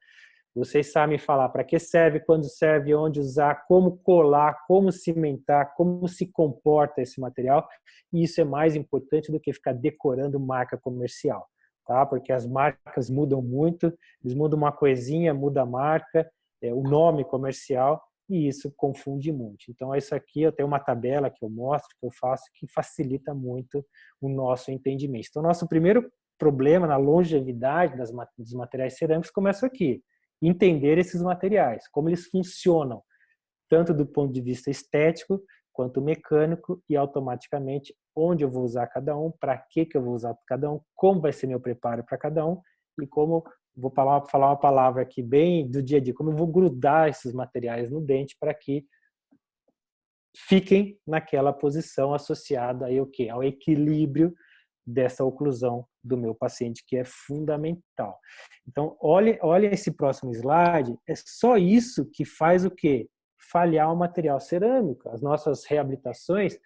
vocês sabem falar para que serve, quando serve, onde usar, como colar, como cimentar, como se comporta esse material. E isso é mais importante do que ficar decorando marca comercial, tá? Porque as marcas mudam muito, eles mudam uma coisinha, muda a marca, o nome comercial, e isso confunde muito. Então, isso aqui, eu tenho uma tabela que eu mostro, que eu faço, que facilita muito o nosso entendimento. Então, nosso primeiro problema na longevidade dos materiais cerâmicos começa aqui. Entender esses materiais, como eles funcionam, tanto do ponto de vista estético quanto mecânico, e automaticamente onde eu vou usar cada um, para que eu vou usar cada um, como vai ser meu preparo para cada um, e como vou falar uma palavra aqui bem do dia a dia, como eu vou grudar esses materiais no dente para que fiquem naquela posição associada aí, ao equilíbrio dessa oclusão do meu paciente, que é fundamental. Então, olha esse próximo slide, é só isso que faz o quê? Falhar o material cerâmico. As nossas reabilitações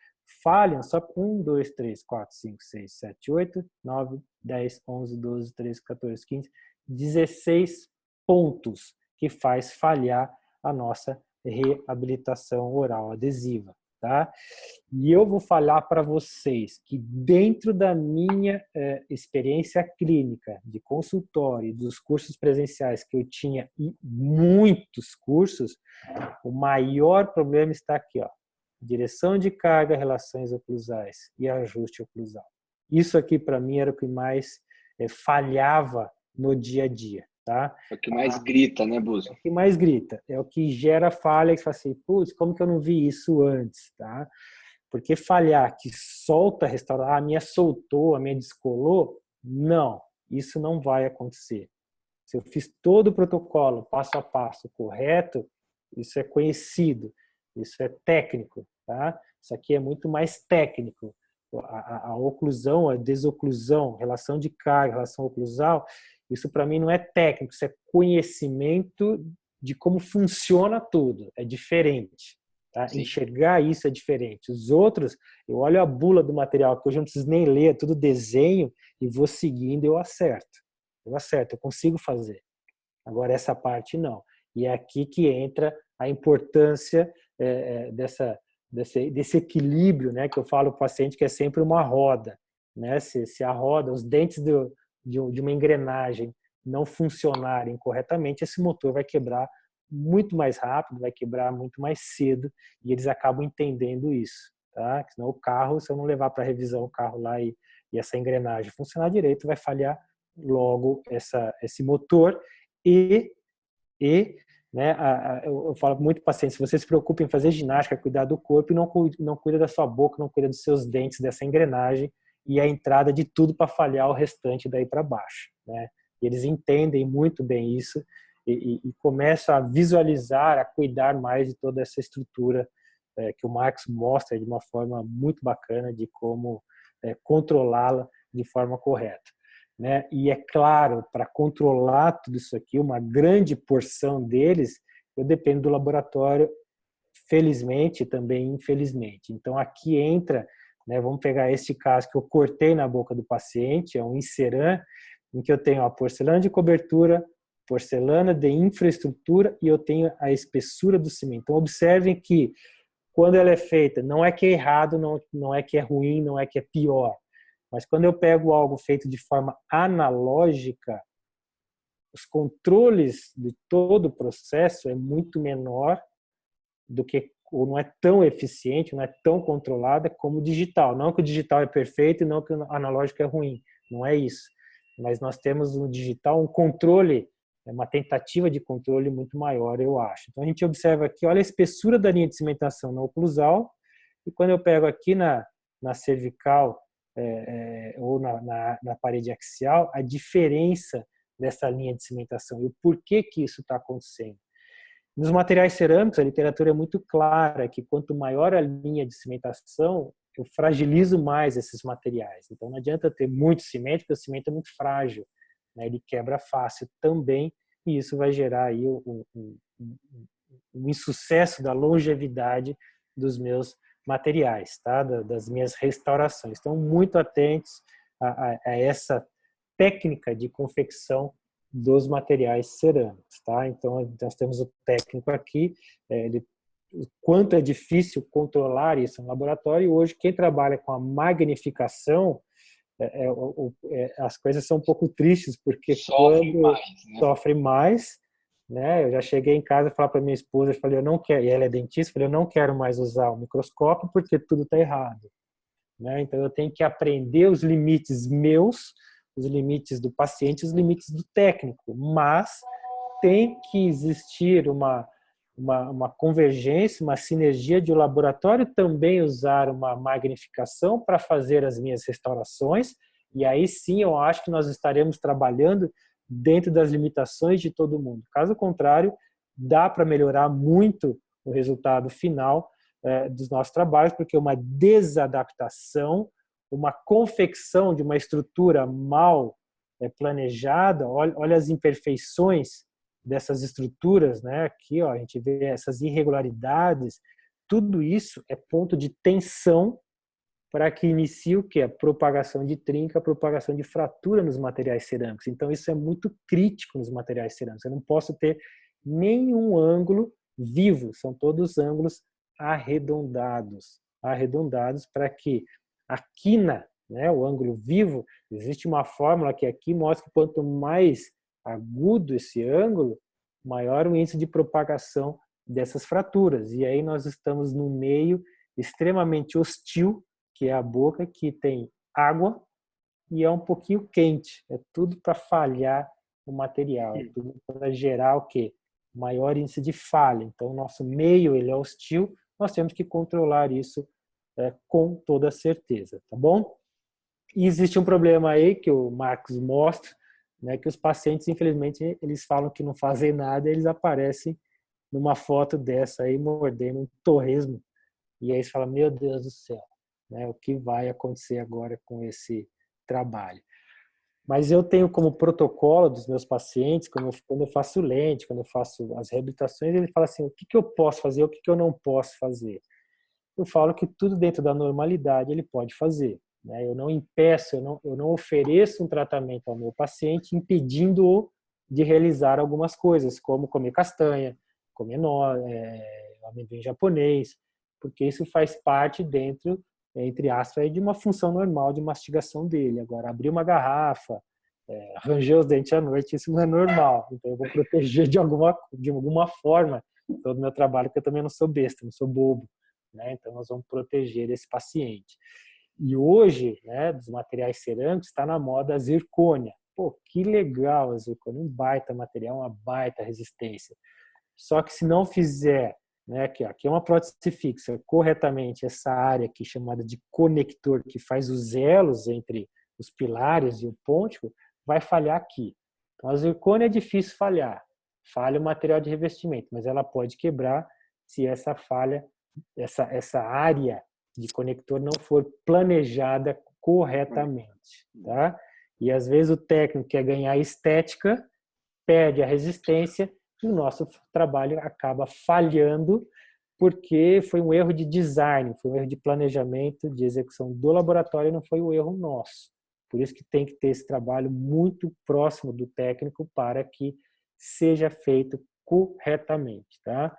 falham só com 1, 2, 3, 4, 5, 6, 7, 8, 9, 10, 11, 12, 13, 14, 15, 16 pontos que faz falhar a nossa reabilitação oral adesiva. Tá? E eu vou falar para vocês que dentro da minha experiência clínica de consultório, dos cursos presenciais que eu tinha, e muitos cursos, o maior problema está aqui, ó, direção de carga, relações oclusais e ajuste oclusal. Isso aqui para mim era o que mais falhava no dia a dia. Tá? É o que mais grita, né, Buzo? É o que mais grita, é o que gera falha, que você fala assim, putz, como que eu não vi isso antes, tá? Porque falhar que solta, restaurar, a minha soltou, a minha descolou, não, isso não vai acontecer. Se eu fiz todo o protocolo, passo a passo, correto, isso é conhecido, isso é técnico, tá? Isso aqui é muito mais técnico. A oclusão, a desoclusão, relação de carga, relação oclusal, isso para mim não é técnico, isso é conhecimento de como funciona tudo, é diferente. Tá? Enxergar isso é diferente. Os outros, eu olho a bula do material, que hoje eu não preciso nem ler, é tudo desenho, e vou seguindo, eu acerto. Eu consigo fazer. Agora, essa parte não. E é aqui que entra a importância desse equilíbrio, né, que eu falo para o paciente que é sempre uma roda. Né? Se a roda, os dentes de uma engrenagem não funcionarem corretamente, esse motor vai quebrar muito mais rápido, vai quebrar muito mais cedo, e eles acabam entendendo isso. Tá? Senão o carro, se eu não levar para revisão o carro lá e essa engrenagem funcionar direito, vai falhar logo esse motor né, eu falo muito para pacientes, se você se preocupa em fazer ginástica, cuidar do corpo e não cuida da sua boca, não cuida dos seus dentes, dessa engrenagem, e a entrada de tudo para falhar o restante daí para baixo. Né? E eles entendem muito bem isso e começam a visualizar, a cuidar mais de toda essa estrutura que o Marcos mostra de uma forma muito bacana de como controlá-la de forma correta. né? E é claro, para controlar tudo isso aqui, uma grande porção deles, eu dependo do laboratório, felizmente e também infelizmente. Então aqui entra, né, vamos pegar este caso que eu cortei na boca do paciente, é um Inceran, em que eu tenho a porcelana de cobertura, porcelana de infraestrutura e eu tenho a espessura do cimento. Então observem que quando ela é feita, não é que é errado, não é que é ruim, não é que é pior, mas quando eu pego algo feito de forma analógica, os controles de todo o processo é muito menor do que, ou não é tão eficiente, não é tão controlada como o digital. Não que o digital é perfeito e não que o analógico é ruim, não é isso. Mas nós temos no digital um controle, uma tentativa de controle muito maior, eu acho. Então a gente observa aqui, olha a espessura da linha de cimentação na oclusal, e quando eu pego aqui na cervical ou na parede axial, a diferença dessa linha de cimentação e o porquê que isso está acontecendo. Nos materiais cerâmicos, a literatura é muito clara que quanto maior a linha de cimentação, eu fragilizo mais esses materiais. Então não adianta ter muito cimento, porque o cimento é muito frágil, né? Ele quebra fácil também, e isso vai gerar aí um insucesso da longevidade dos meus materiais, tá? Das minhas restaurações. Então, muito atentos a essa técnica de confecção dos materiais cerâmicos, tá? Então, nós temos o técnico aqui, o quanto é difícil controlar isso no laboratório, e hoje quem trabalha com a magnificação, as coisas são um pouco tristes, porque Sofre mais, né? sofre mais, né? Eu já cheguei em casa e falei para minha esposa, eu falei, eu não quero, e ela é dentista, eu falei, eu não quero mais usar o microscópio porque tudo está errado, né? Então eu tenho que aprender os limites meus, os limites do paciente, os limites do técnico, mas tem que existir uma convergência, uma sinergia de o laboratório também usar uma magnificação para fazer as minhas restaurações, e aí sim eu acho que nós estaremos trabalhando dentro das limitações de todo mundo. Caso contrário, dá para melhorar muito o resultado final dos nossos trabalhos, porque uma desadaptação, uma confecção de uma estrutura mal planejada, olha as imperfeições dessas estruturas, né? Aqui, ó, a gente vê essas irregularidades. Tudo isso é ponto de tensão para que inicie o que? A propagação de trinca, a propagação de fratura nos materiais cerâmicos. Então, isso é muito crítico nos materiais cerâmicos. Eu não posso ter nenhum ângulo vivo, são todos ângulos arredondados para que a quina, né, o ângulo vivo, existe uma fórmula que aqui mostra que quanto mais agudo esse ângulo, maior o índice de propagação dessas fraturas. E aí nós estamos num meio extremamente hostil, que é a boca, que tem água e é um pouquinho quente. É tudo para falhar o material, é tudo para gerar o quê? Maior índice de falha. Então, o nosso meio ele é hostil, nós temos que controlar isso com toda certeza, tá bom? E existe um problema aí que o Marcos mostra, né, que os pacientes, infelizmente, eles falam que não fazem nada, e eles aparecem numa foto dessa aí, mordendo um torresmo, e aí você fala, meu Deus do céu, né, o que vai acontecer agora com esse trabalho? Mas eu tenho como protocolo dos meus pacientes, quando eu faço lente, quando eu faço as reabilitações, ele fala assim, o que eu posso fazer, o que eu não posso fazer? Eu falo que tudo dentro da normalidade ele pode fazer, né? Eu não impeço, eu não ofereço um tratamento ao meu paciente impedindo-o de realizar algumas coisas, como comer castanha, comer amendoim japonês, porque isso faz parte dentro, entre aspas, de uma função normal de mastigação dele. Agora, abrir uma garrafa, ranger os dentes à noite, isso não é normal. Então, eu vou proteger de alguma forma todo o meu trabalho, porque eu também não sou besta, não sou bobo, né? Então, nós vamos proteger esse paciente. E hoje, né, dos materiais cerâmicos, está na moda a zircônia. Pô, que legal a zircônia, um baita material, uma baita resistência. Só que se não fizer, né, aqui é uma prótese fixa, corretamente essa área aqui chamada de conector, que faz os elos entre os pilares e o pôntico, vai falhar aqui. Então, a zircônia é difícil falhar. Falha o material de revestimento, mas ela pode quebrar se essa falha, essa área de conector não for planejada corretamente, tá? E às vezes o técnico quer ganhar estética, perde a resistência e o nosso trabalho acaba falhando porque foi um erro de design, foi um erro de planejamento, de execução do laboratório e não foi um erro nosso. Por isso que tem que ter esse trabalho muito próximo do técnico para que seja feito corretamente, tá?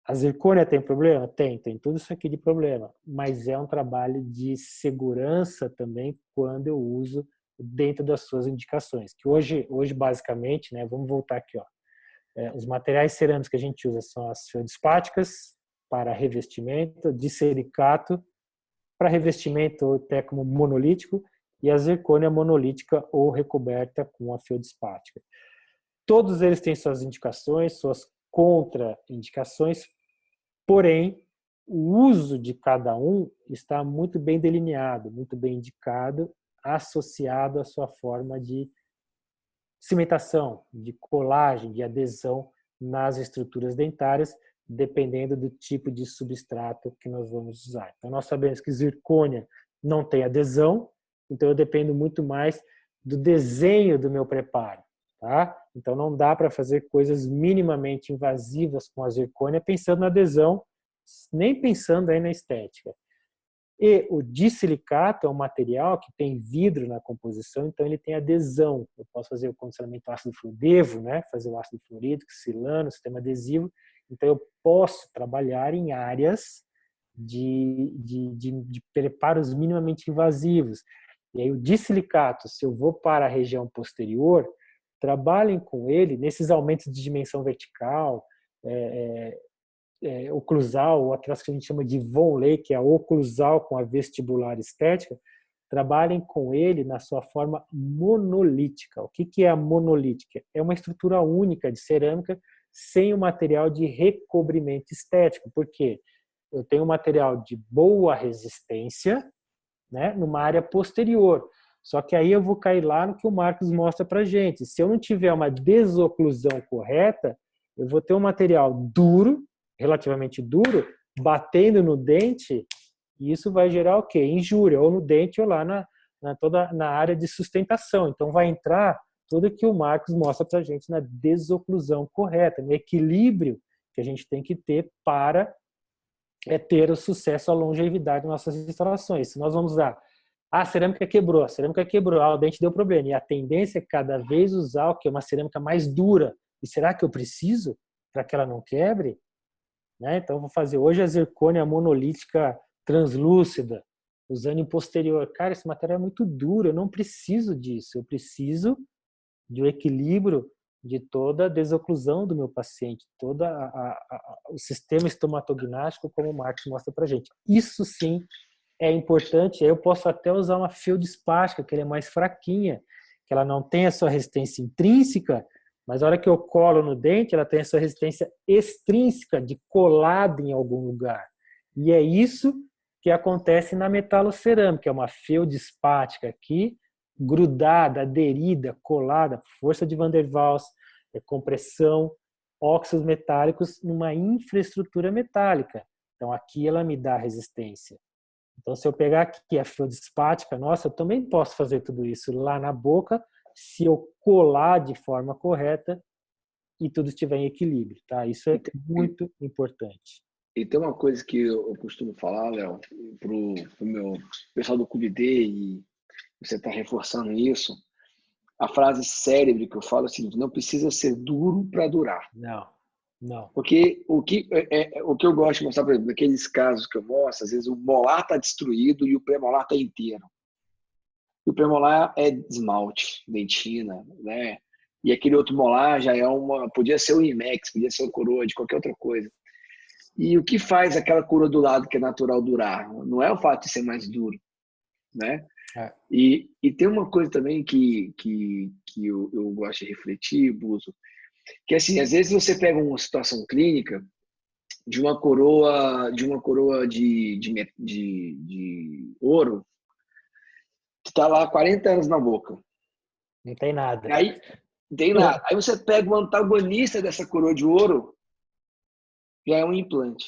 A zircônia tem problema? Tem tudo isso aqui de problema, mas é um trabalho de segurança também quando eu uso dentro das suas indicações, que hoje basicamente, né, vamos voltar aqui, ó, os materiais cerâmicos que a gente usa são as feldspáticas para revestimento, dissilicato para revestimento até como monolítico e a zircônia monolítica ou recoberta com a feldspática. Todos eles têm suas indicações, suas contraindicações, porém o uso de cada um está muito bem delineado, muito bem indicado, associado à sua forma de cimentação, de colagem, de adesão nas estruturas dentárias, dependendo do tipo de substrato que nós vamos usar. Então, nós sabemos que zircônia não tem adesão, então eu dependo muito mais do desenho do meu preparo, tá? Então, não dá para fazer coisas minimamente invasivas com a zircônia pensando na adesão, nem pensando aí na estética. E o dissilicato é um material que tem vidro na composição, então ele tem adesão. Eu posso fazer o condicionamento ácido fluodevo, né? Fazer o ácido fluorídrico, silano, sistema adesivo. Então eu posso trabalhar em áreas de preparos minimamente invasivos. E aí o dissilicato, se eu vou para a região posterior, trabalhem com ele nesses aumentos de dimensão vertical, oclusal, ou aquelas que a gente chama de von Ley, que é a oclusal com a vestibular estética, trabalhem com ele na sua forma monolítica. O que é a monolítica? É uma estrutura única de cerâmica sem o material de recobrimento estético. Por quê? Eu tenho um material de boa resistência, né, numa área posterior. Só que aí eu vou cair lá no que o Marcos mostra para gente. Se eu não tiver uma desoclusão correta, eu vou ter um material duro, relativamente duro, batendo no dente, e isso vai gerar o quê? Injúria, ou no dente ou lá toda na área de sustentação. Então vai entrar tudo que o Marcos mostra para a gente na desoclusão correta, no equilíbrio que a gente tem que ter para ter o sucesso, a longevidade das nossas instalações. Se nós vamos usar, a cerâmica quebrou, o dente deu problema, e a tendência é cada vez usar o que é uma cerâmica mais dura. E será que eu preciso para que ela não quebre? Né? Então, eu vou fazer hoje a zircônia monolítica translúcida, usando em posterior. Cara, esse material é muito duro, eu não preciso disso. Eu preciso de um equilíbrio de toda a desoclusão do meu paciente, todo o sistema estomatognático, como o Marcos mostra para a gente. Isso sim é importante. Eu posso até usar uma feldspática, que ela é mais fraquinha, que ela não tem a sua resistência intrínseca, mas a hora que eu colo no dente, ela tem a sua resistência extrínseca, de colado em algum lugar. E é isso que acontece na metalocerâmica, é uma feldspática aqui, grudada, aderida, colada, força de Van der Waals, compressão, óxidos metálicos numa infraestrutura metálica. Então aqui ela me dá resistência. Então se eu pegar aqui a feldspática, nossa, eu também posso fazer tudo isso lá na boca, se eu colar de forma correta e tudo estiver em equilíbrio, tá? Isso é muito importante. E tem uma coisa que eu costumo falar, Léo, pro meu pessoal do QBD, e você está reforçando isso, a frase célebre que eu falo é o seguinte: não precisa ser duro para durar. Não. Porque o que eu gosto de mostrar, por exemplo, naqueles casos que eu mostro, às vezes o molar está destruído e o premolar está inteiro. E o premolar é esmalte, dentina, né? E aquele outro molar já é podia ser o IMEX, podia ser uma coroa de qualquer outra coisa. E o que faz aquela coroa do lado que é natural durar? Não é o fato de ser mais duro, né? É. E tem uma coisa também que eu gosto de refletir, Buzo, que assim, às vezes você pega uma situação clínica de uma coroa de ouro que está lá há 40 anos na boca. Não tem nada. Aí, não tem nada. Aí você pega o antagonista dessa coroa de ouro, já é um implante.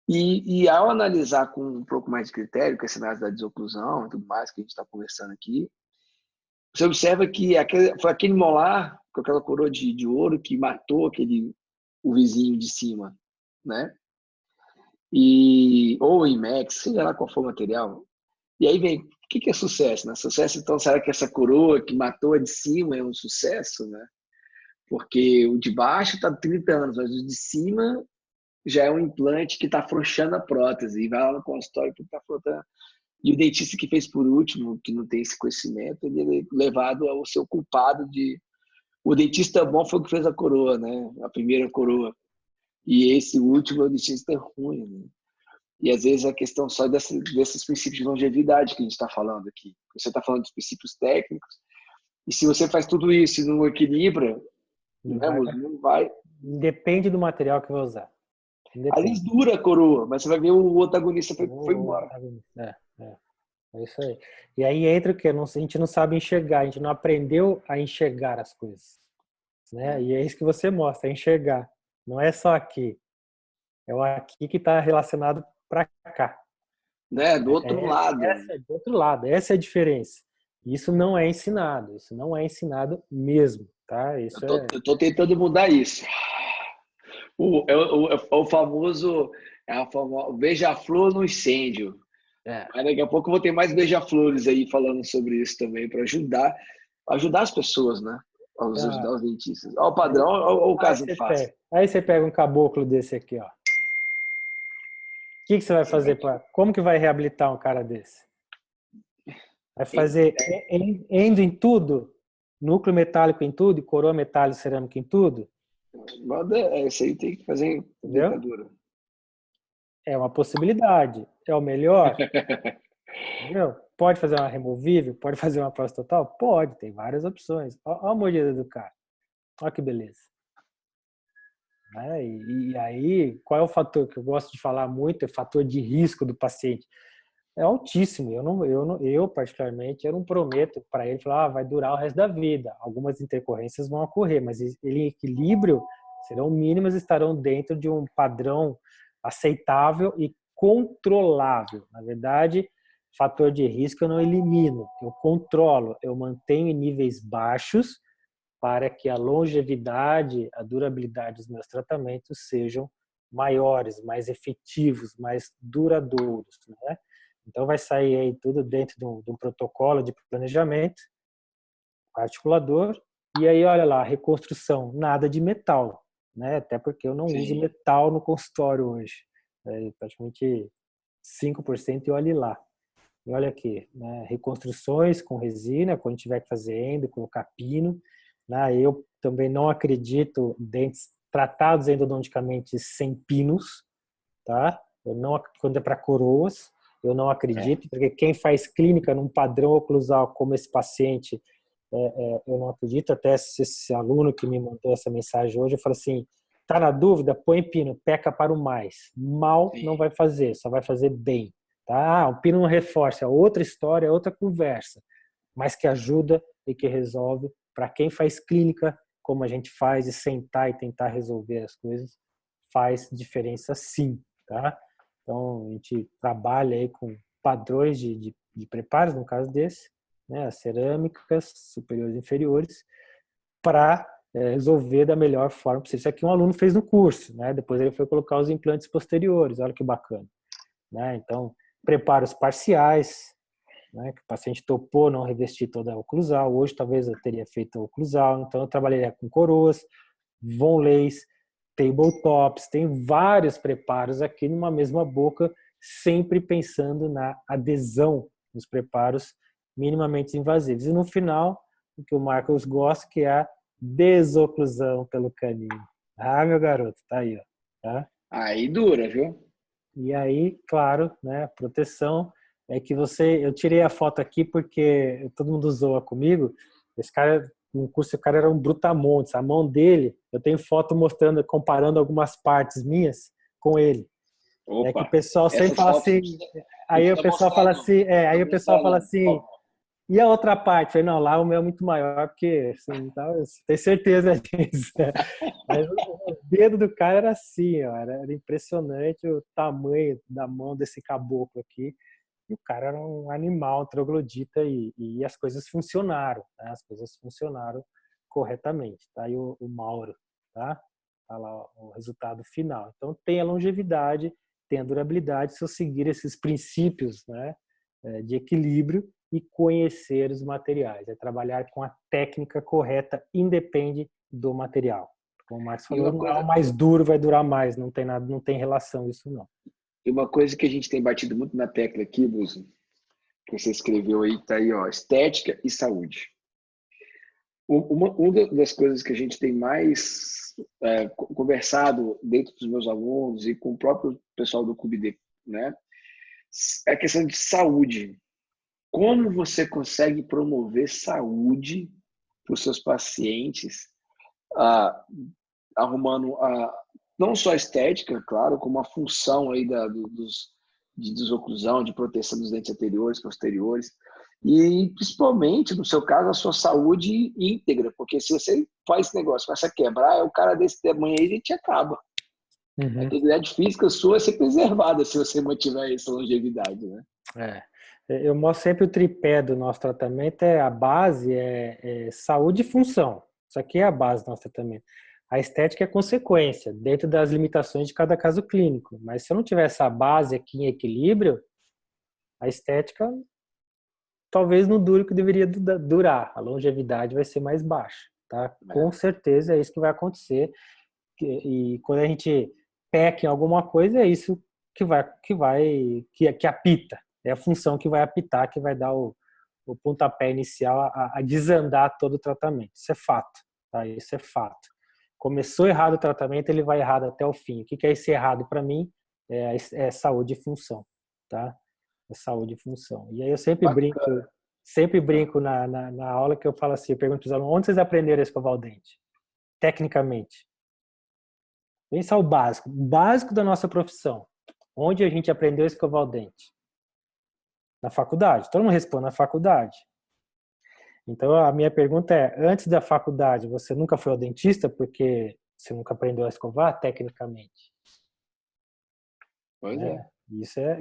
E ao analisar com um pouco mais de critério, com esse análise da desoclusão e tudo mais que a gente está conversando aqui, você observa que foi aquele molar com aquela coroa de ouro que matou o vizinho de cima, né? Ou IMEX, seja lá qual for o material. E aí vem, o que é sucesso, né? Sucesso, então, será que essa coroa que matou a de cima é um sucesso, né? Porque o de baixo está 30 anos, mas o de cima já é um implante que está afrouxando a prótese e vai lá no consultório que está afrouxando. E o dentista que fez por último, que não tem esse conhecimento, ele é levado ao seu culpado de... O dentista bom foi o que fez a coroa, né? A primeira coroa. E esse último é o dentista ruim, né? E às vezes a questão só desses princípios de longevidade que a gente está falando aqui. Você está falando dos princípios técnicos, e se você faz tudo isso e não equilibra, não vai. Depende do material que vai usar. Às vezes dura a coroa, mas você vai ver o antagonista foi embora. É isso aí. E aí entra o que? A gente não sabe enxergar, a gente não aprendeu a enxergar as coisas. Né? E é isso que você mostra, enxergar. Não é só aqui. É o aqui que está relacionado para cá. Né? Do outro lado. Do outro lado. Essa é a diferença. Isso não é ensinado. Isso não é ensinado mesmo. Tá? Eu estou tentando mudar isso. O famoso beija-flor no incêndio. Mas daqui a pouco eu vou ter mais beija-flores aí falando sobre isso também, para ajudar as pessoas, né? Ajudar os dentistas. Olha o padrão, olha o caso que faz. Aí você pega um caboclo desse aqui, ó. O que você vai fazer? Como que vai reabilitar um cara desse? Vai fazer endo em tudo? Núcleo metálico em tudo? E coroa metálico cerâmica em tudo? Isso aí tem que fazer dentadura. É uma possibilidade. É o melhor? Entendeu? Pode fazer uma removível? Pode fazer uma prótese total? Pode, tem várias opções. Olha a mordida do cara. Olha que beleza. E aí, qual é o fator que eu gosto de falar muito? É o fator de risco do paciente. É altíssimo. Eu particularmente, eu não prometo para ele falar, vai durar o resto da vida. Algumas intercorrências vão ocorrer, mas ele em equilíbrio serão mínimas, estarão dentro de um padrão aceitável e controlável. Na verdade, fator de risco eu não elimino, eu controlo, eu mantenho em níveis baixos para que a longevidade, a durabilidade dos meus tratamentos sejam maiores, mais efetivos, mais duradouros, né? Então vai sair aí tudo dentro de um protocolo de planejamento articulador. E aí, olha lá, reconstrução, nada de metal, né? Até porque eu não uso metal no consultório hoje. Praticamente 5% e olhe lá. E olha aqui, né? Reconstruções com resina, quando tiver que fazer endo, colocar pino. Né? Eu também não acredito em dentes tratados endodonticamente sem pinos, tá? Quando é para coroas, eu não acredito, porque quem faz clínica num padrão oclusal como esse paciente, eu não acredito. Até esse aluno que me mandou essa mensagem hoje, eu falo assim, tá na dúvida? Põe pino, peca para o mais. Mal não vai fazer, só vai fazer bem. Tá? Um pino não reforça, é outra história, é outra conversa, mas que ajuda e que resolve. Para quem faz clínica, como a gente faz, e sentar e tentar resolver as coisas, faz diferença sim. Tá? Então, a gente trabalha aí com padrões de preparos, no caso desse, né, as cerâmicas superiores e inferiores, para resolver da melhor forma possível. Isso aqui um aluno fez no curso, né? Depois ele foi colocar os implantes posteriores, olha que bacana. Né? Então, preparos parciais, né, que o paciente topou não revestir toda a oclusal. Hoje talvez eu teria feito a oclusal, então eu trabalharia com coroas, vonleys, tabletops, tem vários preparos aqui numa mesma boca, sempre pensando na adesão dos preparos minimamente invasivos. E no final, o que o Marcos gosta, que é a desoclusão pelo canino. Ah, meu garoto, tá aí, ó. Tá? Aí dura, viu? E aí, claro, né, proteção é que eu tirei a foto aqui porque todo mundo zoa comigo. Esse cara, no curso, o cara era um brutamontes. A mão dele, eu tenho foto mostrando, comparando algumas partes minhas com ele. Opa, é que o pessoal sempre fala assim, aí o pessoal fala assim, E a outra parte? Falei, não, lá o meu é muito maior, porque assim, tem certeza disso. Mas o dedo do cara era assim, ó, era impressionante o tamanho da mão desse caboclo aqui. E o cara era um animal, um troglodita, e as coisas funcionaram, né? As coisas funcionaram corretamente. Tá aí o Mauro, tá? Tá lá o resultado final. Então tem a longevidade, tem a durabilidade se eu seguir esses princípios, né, de equilíbrio e conhecer os materiais. É trabalhar com a técnica correta, independe do material. Como o Marcos E falou, uma não é o coisa, mais duro vai durar mais, não tem nada, não tem relação isso não. e uma coisa que a gente tem batido muito na tecla aqui, Buzo, que você escreveu aí, tá aí, ó, estética e saúde. Uma das coisas que a gente tem mais conversado dentro dos meus alunos e com o próprio pessoal do CUBD, né, é a questão de saúde. Como você consegue promover saúde para os seus pacientes, ah, arrumando não só a estética, claro, como a função aí de desoclusão, de proteção dos dentes anteriores, posteriores, e principalmente, no seu caso, a sua saúde íntegra, porque se você faz esse negócio, começa a quebrar, é o cara desse tamanho aí, a gente acaba. A Uhum. integridade física sua vai ser preservada se você mantiver essa longevidade, né? É. Eu mostro sempre o tripé do nosso tratamento, a base é saúde e função. Isso aqui é a base do nosso tratamento. A estética é consequência, dentro das limitações de cada caso clínico. Mas se eu não tiver essa base aqui em equilíbrio, a estética talvez não dure o que deveria durar. A longevidade vai ser mais baixa, tá? Com É. certeza é isso que vai acontecer. E quando a gente peca em alguma coisa, é isso que apita. É a função que vai apitar, que vai dar o pontapé inicial a desandar todo o tratamento. Isso é fato, tá? Isso é fato. Começou errado o tratamento, ele vai errado até o fim. O que é esse errado para mim? É saúde e função, tá? É saúde e função. E aí eu Bacana. sempre brinco na aula que eu falo assim, eu pergunto para os alunos, onde vocês aprenderam a escovar o dente? Tecnicamente. Pensa o básico da nossa profissão. Onde a gente aprendeu a escovar o dente? Na faculdade. Todo mundo responde na faculdade. Então a minha pergunta é, antes da faculdade, você nunca foi ao dentista porque você nunca aprendeu a escovar tecnicamente? Pois é. Né?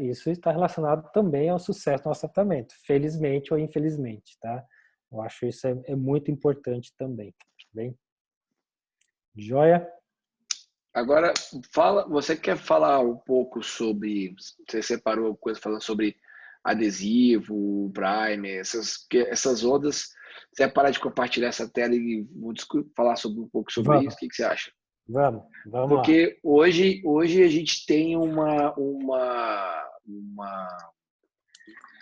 Isso está relacionado também ao sucesso do nosso tratamento, felizmente ou infelizmente, tá? Eu acho isso é muito importante também, tá bem? Joia? Agora, você quer falar um pouco sobre, você separou coisa falando sobre adesivo, primer, essas ondas, você vai parar de compartilhar essa tela e vou falar sobre um pouco sobre isso? Vamos, O que você acha? vamos lá. Porque hoje a gente tem uma...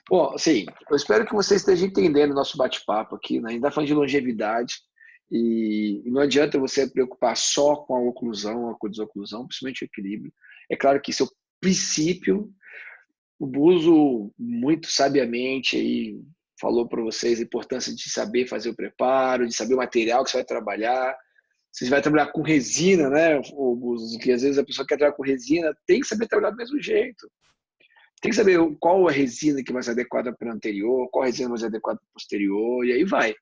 Bom, assim, eu espero que você esteja entendendo o nosso bate-papo aqui, né? A gente está falando de longevidade e não adianta você preocupar só com a oclusão ou com a desoclusão, principalmente o equilíbrio. É claro que isso é o princípio. O Buzo, muito sabiamente, aí, falou para vocês a importância de saber fazer o preparo, de saber o material que você vai trabalhar. Se você vai trabalhar com resina, né, o Buzo, que às vezes a pessoa quer trabalhar com resina, tem que saber trabalhar do mesmo jeito. Tem que saber qual a resina que vai ser adequada para o anterior, qual a resina vai ser adequada para o posterior, e aí vai,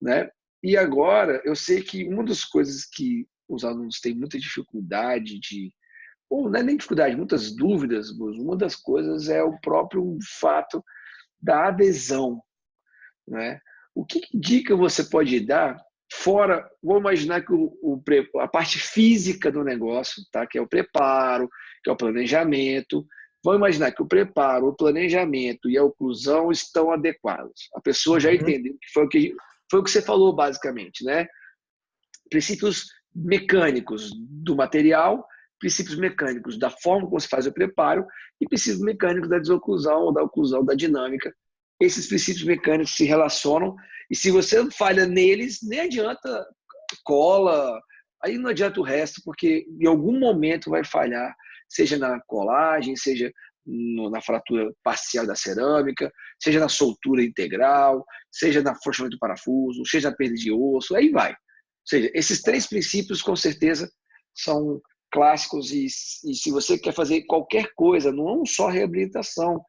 né? E agora, eu sei que uma das coisas que os alunos têm muita dificuldade ou não é nem dificuldade, muitas dúvidas, uma das coisas é o próprio fato da adesão, né? O que dica você pode dar fora, vou imaginar que a parte física do negócio, tá? Que é o preparo, que é o planejamento, vamos imaginar que o preparo, o planejamento e a oclusão estão adequados. A pessoa já Uhum. entendeu que foi o que você falou basicamente, né? Princípios mecânicos do material, princípios mecânicos da forma como se faz o preparo e princípios mecânicos da desoclusão ou da oclusão, da dinâmica. Esses princípios mecânicos se relacionam e se você falha neles, nem adianta cola, aí não adianta o resto, porque em algum momento vai falhar, seja na colagem, seja na fratura parcial da cerâmica, seja na soltura integral, seja na afrouxamento do parafuso, seja na perda de osso, aí vai. Ou seja, esses três princípios com certeza são clássicos e se você quer fazer qualquer coisa, não só reabilitação,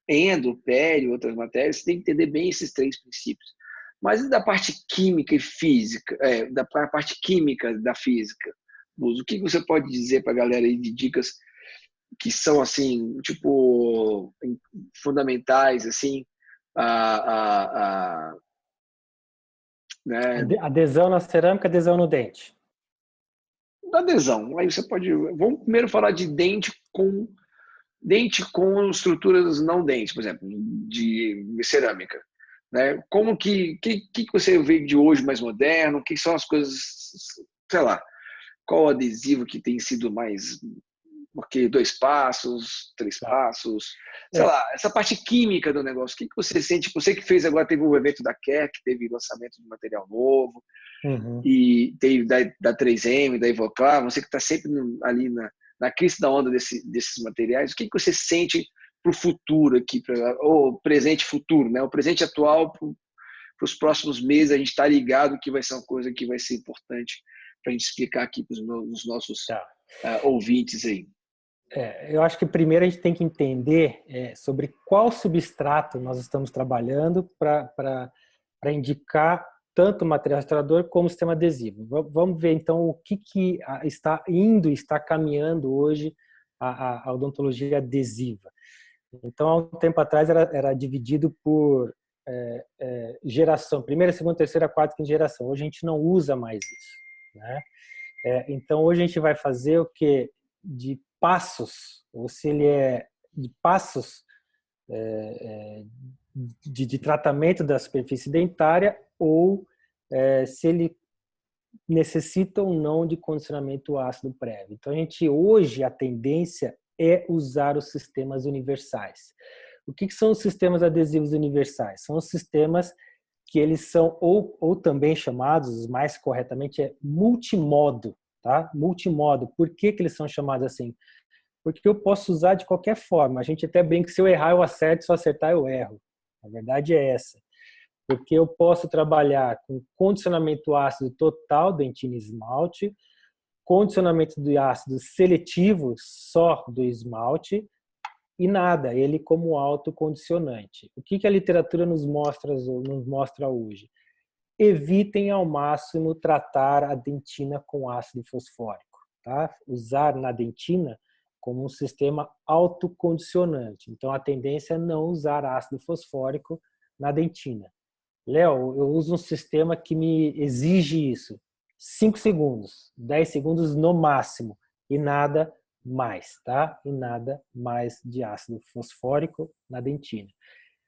endo, pério, outras matérias, você tem que entender bem esses três princípios. Mas e da parte química e física, da parte química da física, Bus, o que você pode dizer para a galera aí de dicas que são assim, tipo, fundamentais, assim, a, a, a né, Adesão na cerâmica, adesão no dente. da adesão. Aí você pode. Vamos primeiro falar de dente com estruturas não dentes, por exemplo, de cerâmica. Né? Como que você vê de hoje mais moderno? O que são as coisas, sei lá, qual o adesivo que tem sido mais, porque 2 passos, 3 Tá. passos, sei lá, essa parte química do negócio, o que você sente? Você que fez agora, teve o evento da Care, que teve lançamento de material novo, Uhum. e teve da 3M, da Ivoclar, você que está sempre ali na crista da onda desses materiais, o que você sente para o futuro aqui, ou presente e futuro, né? O presente atual para os próximos meses, a gente está ligado que vai ser uma coisa que vai ser importante para a gente explicar aqui para os nossos Tá. ouvintes aí. Eu acho que primeiro a gente tem que entender sobre qual substrato nós estamos trabalhando para indicar tanto o material restaurador como o sistema adesivo. Vamos ver então o que está caminhando hoje a odontologia adesiva. Então, há um tempo atrás era dividido por geração, primeira, segunda, terceira, quarta, quinta geração. Hoje a gente não usa mais isso, né? Então, hoje a gente vai fazer o que? De passos, ou se ele é de passos de tratamento da superfície dentária, ou se ele necessita ou não de condicionamento ácido prévio. Então, hoje, a tendência é usar os sistemas universais. O que são os sistemas adesivos universais? São os sistemas que eles são, ou também chamados, mais corretamente, multimodo. Tá? Multimodo. Por que eles são chamados assim? Porque eu posso usar de qualquer forma. A gente até brinca que se eu errar, eu acerto, se eu acertar, eu erro. A verdade é essa. Porque eu posso trabalhar com condicionamento ácido total, dentina e esmalte, condicionamento de ácido seletivo só do esmalte, e nada, ele como autocondicionante. O que a literatura nos mostra hoje? Evitem ao máximo tratar a dentina com ácido fosfórico. Tá? Usar na dentina como um sistema autocondicionante. Então, a tendência é não usar ácido fosfórico na dentina. Léo, eu uso um sistema que me exige isso. 5 segundos, 10 segundos no máximo, e nada mais, tá? E nada mais de ácido fosfórico na dentina.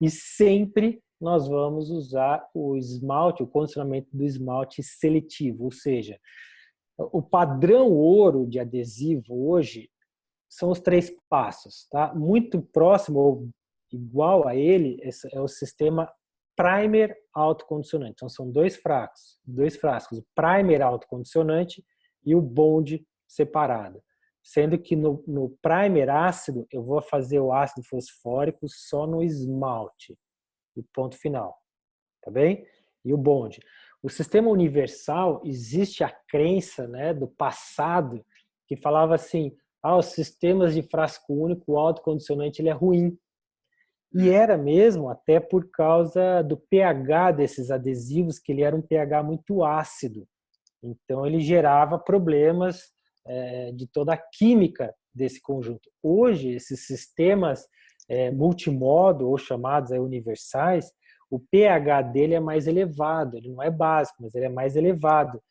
E sempre nós vamos usar o esmalte, o condicionamento do esmalte seletivo, ou seja, o padrão ouro de adesivo hoje são os 3 passos, tá? Muito próximo ou igual a ele é o sistema primer autocondicionante. Então são dois frascos, o primer autocondicionante e o bond separado. Sendo que no primer ácido eu vou fazer o ácido fosfórico só no esmalte e ponto final, tá bem? E o bond. O sistema universal, existe a crença, né, do passado que falava assim: os sistemas de frasco único, o autocondicionante, ele é ruim. E era mesmo até por causa do pH desses adesivos, que ele era um pH muito ácido. Então, ele gerava problemas de toda a química desse conjunto. Hoje, esses sistemas multimodo, ou chamados universais, o pH dele é mais elevado. Ele não é básico, mas ele é mais elevado.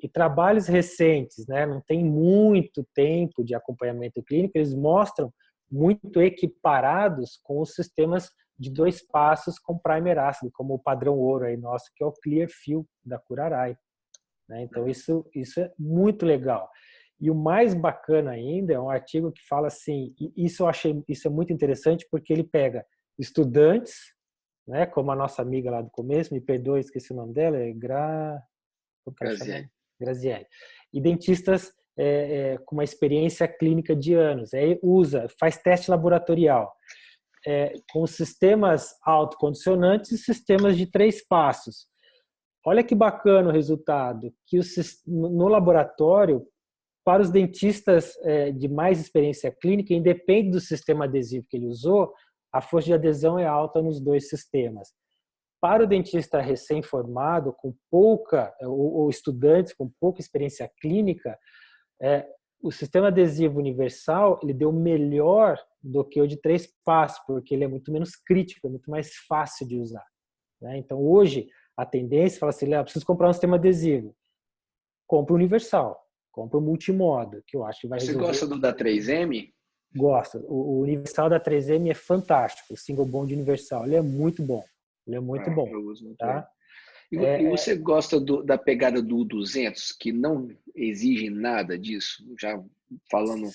E trabalhos recentes, né, não tem muito tempo de acompanhamento clínico, eles mostram muito equiparados com os sistemas de 2 passos com primer ácido, como o padrão ouro aí nosso, que é o Clearfield da Curaray. Né? Então, isso é muito legal. E o mais bacana ainda é um artigo que fala assim, e isso é muito interessante, porque ele pega estudantes, né, como a nossa amiga lá do começo, me perdoe, esqueci o nome dela, como que ela chama? Graziele. E dentistas com uma experiência clínica de anos. Aí faz teste laboratorial com sistemas autocondicionantes e sistemas de 3 passos. Olha que bacana o resultado, que no laboratório, para os dentistas de mais experiência clínica, independe do sistema adesivo que ele usou, a força de adesão é alta nos dois sistemas. Para o dentista recém-formado, com pouca, ou estudantes com pouca experiência clínica, o sistema adesivo universal ele deu melhor do que o de 3 passos, porque ele é muito menos crítico, é muito mais fácil de usar, né? Então, hoje, a tendência é falar assim, preciso comprar um sistema adesivo. Compra o universal, compra o multimodo, que eu acho que vai Você resolver. gosta do da 3M? Gosto. O universal da 3M é fantástico, o single bond universal. Ele é muito bom. Ele é muito bom, Eu uso muito tá? E você gosta da pegada do 200, que não exige nada disso? Já falando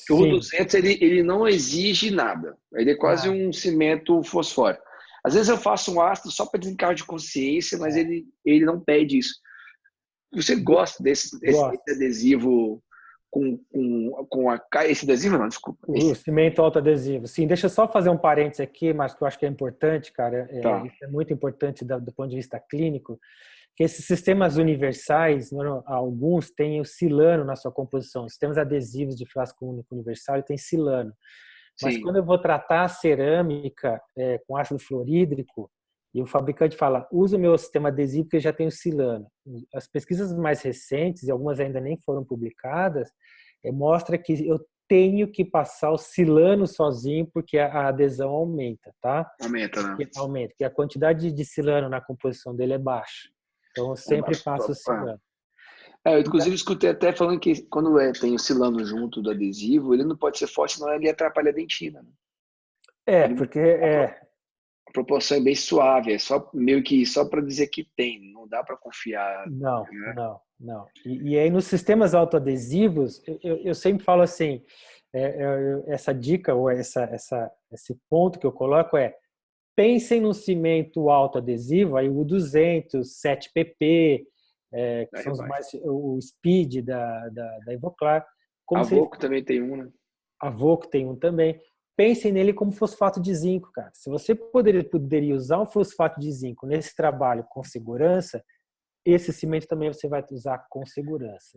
que o Sim. 200 ele não exige nada. Ele é quase um cimento fosfórico. Às vezes eu faço um ácido só para desencargo de consciência, mas ele não pede isso. Você gosta desse adesivo esse adesivo não, desculpa. O cimento autoadesivo. Sim, deixa eu só fazer um parênteses aqui, mas que eu acho que é importante, cara. Tá. Isso é muito importante do ponto de vista clínico, que esses sistemas universais, alguns têm o silano na sua composição. Sistemas adesivos de frasco único universal tem silano. Mas quando eu vou tratar a cerâmica com ácido fluorídrico, e o fabricante fala, usa o meu sistema adesivo que já tem o silano. As pesquisas mais recentes, e algumas ainda nem foram publicadas, mostra que eu tenho que passar o silano sozinho porque a adesão aumenta, tá? Aumenta, né? Aumenta, porque a quantidade de silano na composição dele é baixa. Então, eu sempre passo o silano. Eu, inclusive, escutei até falando que quando tem o silano junto do adesivo, ele não pode ser forte, senão ele atrapalha a dentina. Né? Porque a proporção é bem suave, é só meio que só para dizer que tem, não dá para confiar. Não, Né? não. E aí nos sistemas autoadesivos, eu sempre falo assim, essa dica ou esse ponto que eu coloco pensem no cimento autoadesivo, aí o 200, 7PP, que são os mais, o Speed da Ivoclar. A Voco também tem um, né? A Voco tem um também. Pensem nele como fosfato de zinco, cara. Se você poderia usar um fosfato de zinco nesse trabalho com segurança, esse cimento também você vai usar com segurança.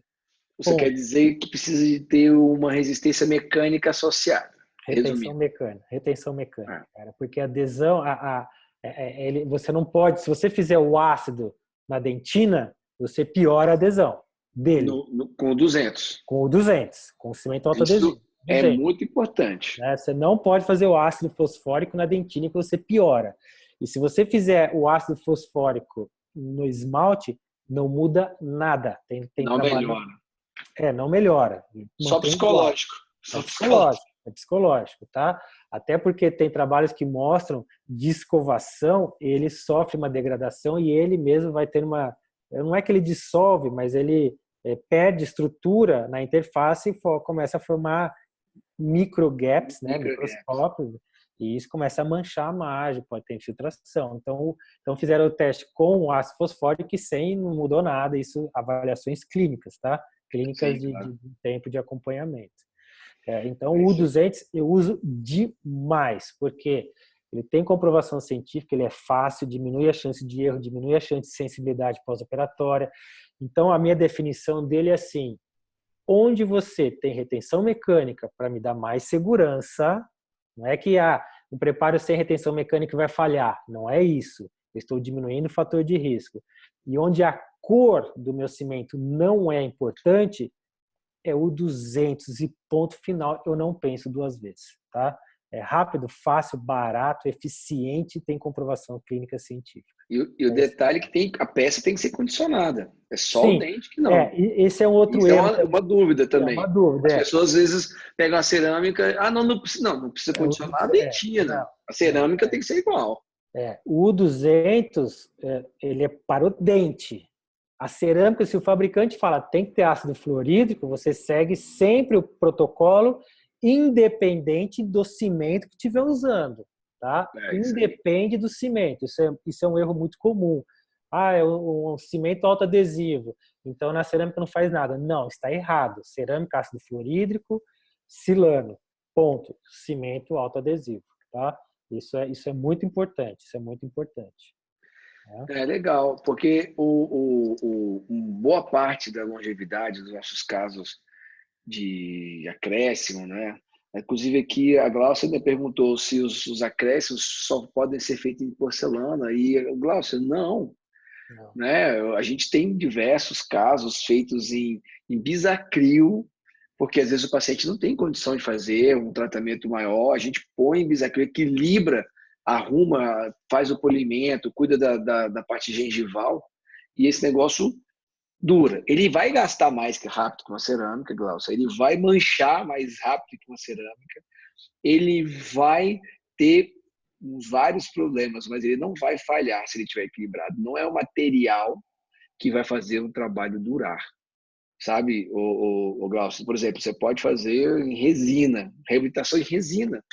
Você quer dizer que precisa de ter uma resistência mecânica associada. Retenção mecânica, cara, porque a adesão, você não pode, se você fizer o ácido na dentina, você piora a adesão dele. Com o 200. Com o 200, com o cimento autoadesivo. Isso é muito importante. Né? Você não pode fazer o ácido fosfórico na dentina que você piora. E se você fizer o ácido fosfórico no esmalte, não muda nada. Não melhora. Não melhora. Só psicológico. É psicológico, tá? Até porque tem trabalhos que mostram de escovação, ele sofre uma degradação e ele mesmo vai ter não é que ele dissolve, mas ele perde estrutura na interface e começa a formar microgaps, né? Microscópios, e isso começa a manchar a margem, pode ter infiltração. Então fizeram o teste com o ácido fosfórico e sem, não mudou nada, isso avaliações clínicas, tá? Clínicas de tempo de acompanhamento. Então, o U200 eu uso demais, porque ele tem comprovação científica, ele é fácil, diminui a chance de erro, diminui a chance de sensibilidade pós-operatória. Então, a minha definição dele é assim, onde você tem retenção mecânica para me dar mais segurança, não é que um preparo sem retenção mecânica vai falhar, não é isso. Eu estou diminuindo o fator de risco. E onde a cor do meu cimento não é importante, é o 200 e ponto final, eu não penso duas vezes, tá? É rápido, fácil, barato, eficiente, tem comprovação clínica científica. E o detalhe é que a peça tem que ser condicionada. É só Sim, o dente que não. Esse é um outro erro. É uma dúvida também. É uma dúvida. As pessoas às vezes pegam a cerâmica, não precisa condicionar a dentina. A cerâmica tem que ser igual. O 200, ele é para o dente. A cerâmica, se o fabricante fala tem que ter ácido fluorídrico, você segue sempre o protocolo independente do cimento que estiver usando, tá? Independe do cimento. Isso é um erro muito comum. É um cimento autoadesivo, então na cerâmica não faz nada. Não, está errado. Cerâmica, ácido fluorídrico, silano, ponto. Cimento autoadesivo, tá? Isso é muito importante, É legal, porque boa parte da longevidade dos nossos casos de acréscimo, né? Inclusive aqui a Glaucia me perguntou se os acréscimos só podem ser feitos em porcelana. E Glaucia, não, Não. né? A gente tem diversos casos feitos em bisacril, porque às vezes o paciente não tem condição de fazer um tratamento maior, a gente põe em bisacril, equilibra, arruma, faz o polimento, cuida da parte gengival, e esse negócio dura. Ele vai gastar mais que rápido que uma cerâmica, Glaucia, ele vai manchar mais rápido que uma cerâmica, ele vai ter vários problemas, mas ele não vai falhar se ele estiver equilibrado. Não é o material que vai fazer um trabalho durar. Sabe, o Glaucio? Por exemplo, você pode fazer em resina, reabilitação em resina.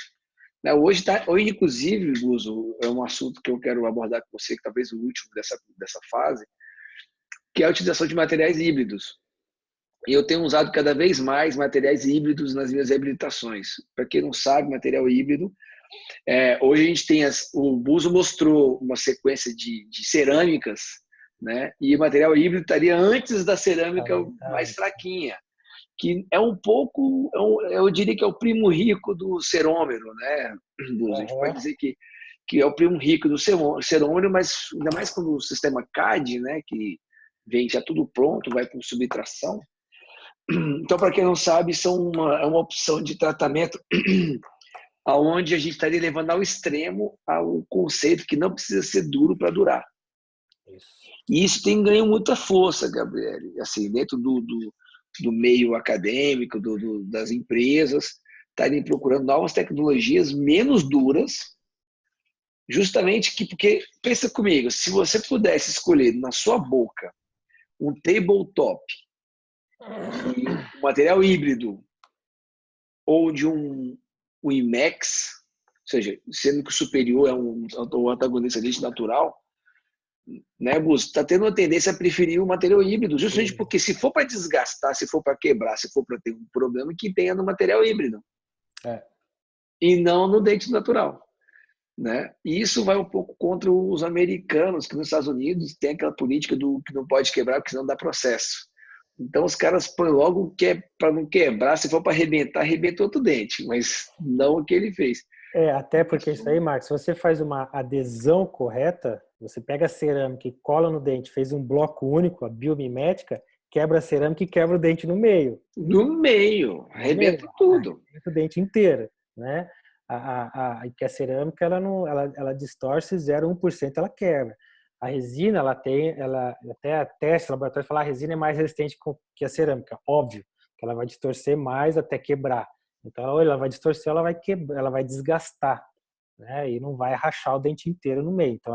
Né? Hoje, inclusive, Guzo, é um assunto que eu quero abordar com você, que talvez o último dessa fase, que é a utilização de materiais híbridos. E eu tenho usado cada vez mais materiais híbridos nas minhas reabilitações. Para quem não sabe, material híbrido, hoje a gente tem o Buzo mostrou uma sequência de cerâmicas, né? E o material híbrido estaria antes da cerâmica mais fraquinha, que é um pouco, eu diria que é o primo rico do cerômero, né, Buzo? A gente pode dizer que é o primo rico do cerômero, mas ainda mais quando o sistema CAD, né, que vem já tudo pronto, vai com subtração. Então, para quem não sabe, é uma opção de tratamento aonde a gente estaria levando ao extremo ao conceito que não precisa ser duro para durar. Isso. E isso tem ganho muita força, Gabriel, assim, dentro do meio acadêmico, das empresas, estarem procurando novas tecnologias menos duras, justamente porque, pensa comigo, se você pudesse escolher na sua boca um tabletop de um material híbrido ou de um IMAX, ou seja, sendo que o superior é um antagonista natural, né, Gus? Está tendo uma tendência a preferir o material híbrido, justamente porque se for para desgastar, se for para quebrar, se for para ter um problema, que tenha no material híbrido. E não no dente natural. Né? E isso vai um pouco contra os americanos, que nos Estados Unidos tem aquela política do que não pode quebrar, porque senão dá processo. Então os caras põem logo que é para não quebrar, se for para arrebentar, arrebenta outro dente, mas não o que ele fez. Até porque isso aí, Marcos, se você faz uma adesão correta, você pega a cerâmica e cola no dente, fez um bloco único, a biomimética, quebra a cerâmica e quebra o dente no meio. No meio, arrebenta tudo. Arrebenta o dente inteiro, né? Que a cerâmica, ela distorce 0,1%, ela quebra. A resina, até a teste, o laboratório fala, a resina é mais resistente que a cerâmica, óbvio, que ela vai distorcer mais até quebrar. Então, ela vai distorcer, ela vai quebrar, ela vai desgastar, né? E não vai rachar o dente inteiro no meio. Então,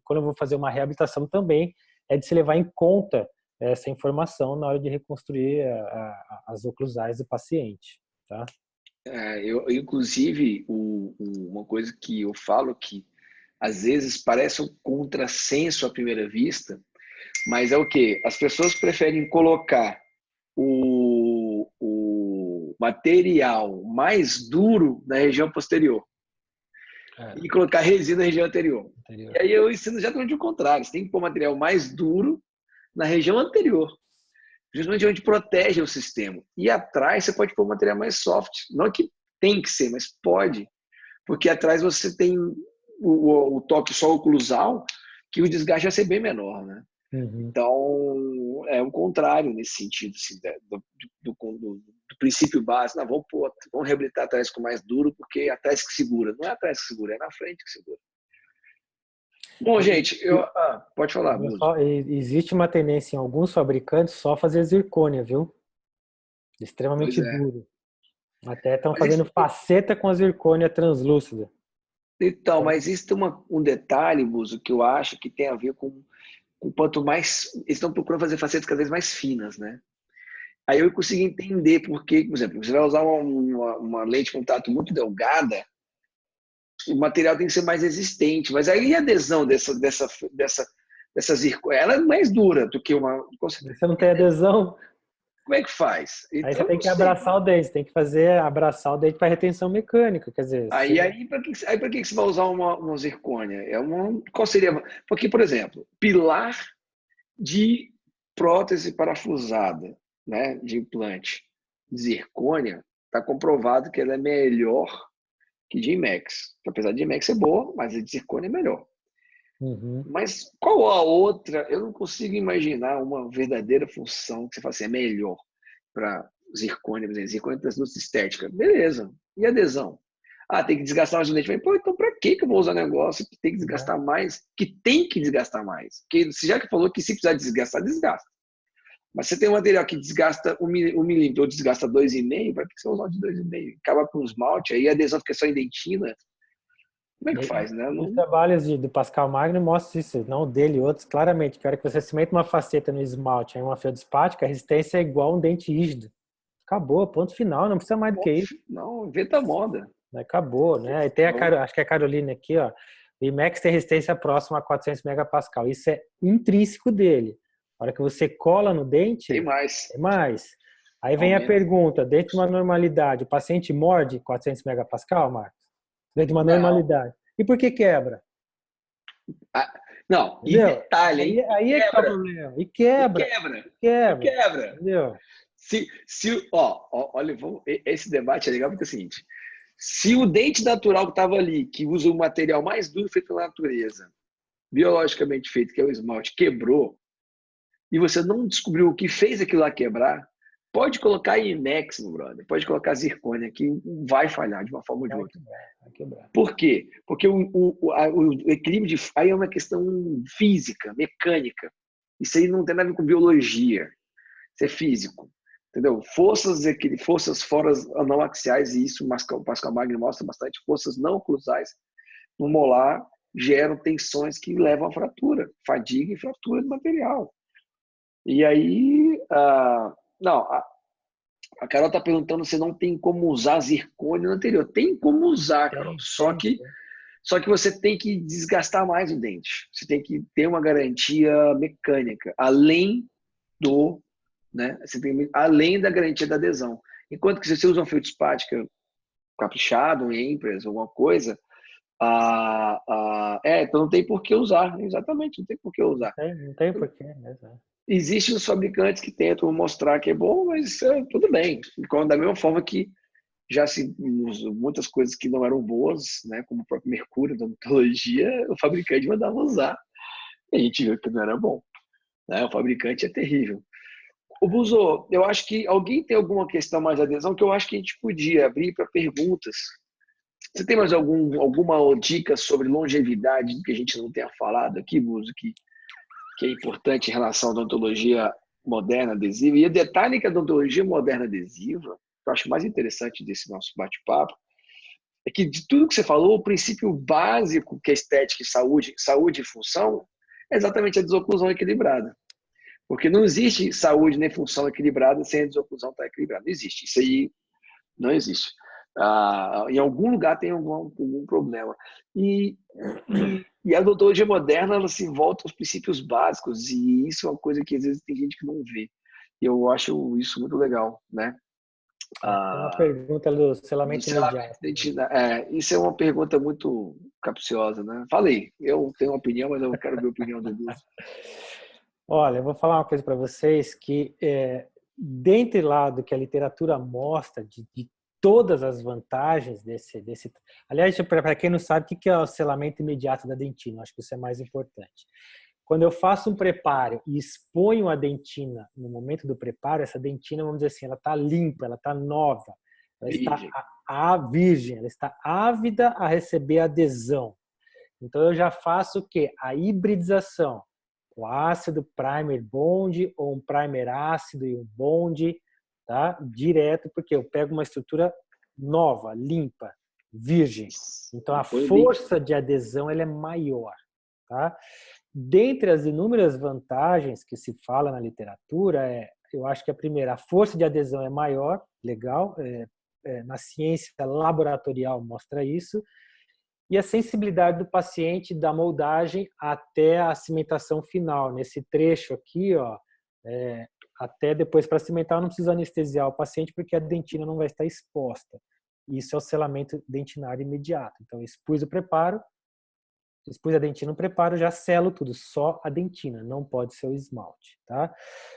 quando eu vou fazer uma reabilitação também, é de se levar em conta essa informação na hora de reconstruir as oclusais do paciente, tá? Inclusive, uma coisa que eu falo que às vezes parece um contrassenso à primeira vista, mas é o quê? As pessoas preferem colocar o material mais duro na região posterior e colocar resina na região anterior. E aí eu ensino exatamente o contrário. Você tem que pôr material mais duro na região anterior, justamente onde protege o sistema. E atrás você pode pôr material mais soft. Não que tem que ser, mas pode. Porque atrás você tem o toque só oclusal, que o desgaste vai ser bem menor, né? Uhum. Então, é o contrário nesse sentido, assim, do princípio básico. Não, vamos reabilitar atrás com mais duro, porque atrás que segura. Não é atrás que segura, é na frente que segura. Bom, gente, pode falar, Buzo. Existe uma tendência em alguns fabricantes só fazer zircônia, viu? Extremamente duro. Até estão fazendo faceta com a zircônia translúcida. Então, mas isso tem um detalhe, Buzo, que eu acho que tem a ver com quanto mais eles estão procurando fazer facetas cada vez mais finas, né? Aí eu consigo entender porque, por exemplo, você vai usar uma lente de contato muito delgada, o material tem que ser mais resistente. Mas aí a adesão dessa zircônia, ela é mais dura do que uma. Você não tem adesão? Como é que faz? Então, aí você tem que abraçar o dente, tem que abraçar o dente para retenção mecânica, quer dizer. Aí para que você vai usar uma zircônia? Qual seria? Porque, por exemplo, pilar de prótese parafusada, né, de implante, zircônia, está comprovado que ela é melhor que de IMAX. Apesar de IMAX ser boa, mas a de zircônia é melhor. Uhum. Mas qual a outra? Eu não consigo imaginar uma verdadeira função que você fala assim, é melhor para zircônia, por exemplo, zircônia translúcida estética. Beleza. E adesão? Ah, tem que desgastar mais o dente. Pô, então para que eu vou usar negócio que tem que desgastar mais? Que tem que desgastar mais. Porque já que falou que se precisar desgastar, desgasta. Mas você tem um material que desgasta 1 milímetro ou desgasta 2,5, para que você usar de 2,5? Acaba com esmalte, aí a adesão fica só em dentina. Como é que faz, né? Os Não... trabalhos do Pascal Magno mostram isso, não o dele, outros, claramente. Que a hora que você cimenta uma faceta no esmalte em uma feldispática, a resistência é igual a um dente rígido. Acabou, ponto final, não precisa mais do que isso. Não, inventa moda. Acabou, né? E tem acho que é a Carolina aqui, ó. O IMAX tem resistência próxima a 400 megapascal. Isso é intrínseco dele. A hora que você cola no Tem dente, mais. tem mais. Aí vem a Aumenta. pergunta, dentro de uma normalidade, o paciente morde 400 megapascal, Marcos? Dentro de uma Não. normalidade. E por que quebra? Ah, não, e Entendeu? detalhe, hein? Aí é que tá o Quebra. problema. E E quebra. quebra. E E quebra. quebra. Entendeu? Olha, esse debate é legal porque é o seguinte: se o dente natural que estava ali, que usa o material mais duro feito pela natureza, biologicamente feito, que é o esmalte, quebrou, e você não descobriu o que fez aquilo lá quebrar, pode colocar IMAX, meu brother, pode colocar zircônia, que vai falhar de uma forma ou de Vai outra. quebrar, vai quebrar. Por quê? Porque o equilíbrio aí é uma questão física, mecânica. Isso aí não tem nada a ver com biologia. Isso é físico. Entendeu? Forças fora não axiais, e isso o Pascal Magno mostra bastante, forças não cruzais no molar geram tensões que levam à fratura, fadiga e fratura do material. E aí, não, a Carol está perguntando se não tem como usar zircônio no anterior. Tem como usar, Carol. Tem. Só que você tem que desgastar mais o dente. Você tem que ter uma garantia mecânica, além do, né? Você tem, além da garantia da adesão. Enquanto que se você usa uma feldispática caprichado, um Empress, alguma coisa, então não tem por que usar. Exatamente, não tem por que usar. Não tem porquê mesmo. Existem os fabricantes que tentam mostrar que é bom, mas tudo bem. Da mesma forma que já se muitas coisas que não eram boas, né, como o próprio mercúrio da odontologia, o fabricante mandava usar. E a gente viu que não era bom. Né? O fabricante é terrível. O Buzo, eu acho que alguém tem alguma questão mais de adesão que eu acho que a gente podia abrir para perguntas. Você tem mais alguma dica sobre longevidade que a gente não tenha falado aqui, Buzo, que é importante em relação à odontologia moderna adesiva? E o detalhe que a odontologia moderna adesiva, que eu acho mais interessante desse nosso bate-papo, é que de tudo que você falou, o princípio básico que é estética e saúde e função, é exatamente a desoclusão equilibrada. Porque não existe saúde nem função equilibrada sem a desoclusão estar equilibrada. Não existe. Isso aí não existe. Em algum lugar tem algum problema. E a odontologia moderna ela se volta aos princípios básicos, e isso é uma coisa que às vezes tem gente que não vê. E eu acho isso muito legal, né? Tem uma pergunta do Do selamento selamento imediato. dentina. Isso é uma pergunta muito capciosa, né? Falei, eu tenho uma opinião, mas eu quero ver a opinião do Gus. Olha, eu vou falar uma coisa para vocês que, dentre lá do que a literatura mostra de todas as vantagens desse... Aliás, para quem não sabe, o que é o selamento imediato da dentina? Acho que isso é mais importante. Quando eu faço um preparo e exponho a dentina no momento do preparo, essa dentina, vamos dizer assim, ela está limpa, ela está nova, ela Virgem. está virgem, ela está ávida a receber adesão. Então eu já faço o quê? A hibridização. O ácido primer bond ou um primer ácido e um bond, tá? Direto, porque eu pego uma estrutura nova, limpa, virgem. Então a força de adesão ela é maior, tá? Dentre as inúmeras vantagens que se fala na literatura, eu acho que a primeira, a força de adesão é maior, legal, na ciência laboratorial mostra isso, e a sensibilidade do paciente da moldagem até a cimentação final. Nesse trecho aqui, ó, até depois para cimentar, não precisa anestesiar o paciente porque a dentina não vai estar exposta. Isso é o selamento dentinário imediato. Então, expus o preparo, expus a dentina no preparo, já selo tudo, só a dentina, não pode ser o esmalte, tá?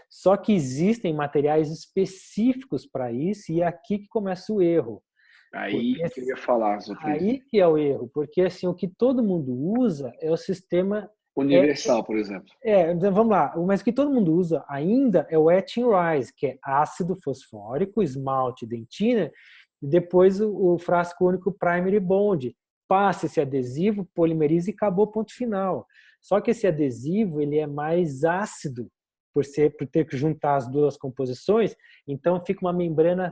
Só que existem materiais específicos para isso e é aqui que começa o erro. Aí Porque que eu ia falar sobre isso. aí que é o erro, porque assim, o que todo mundo usa é o sistema Universal, por exemplo. então, vamos lá, mas o que todo mundo usa ainda é o Etch and Rise, que é ácido fosfórico, esmalte, dentina, e depois o frasco único Primary Bond. Passa esse adesivo, polimeriza e acabou, ponto final. Só que esse adesivo ele é mais ácido por ter que juntar as duas composições, então fica uma membrana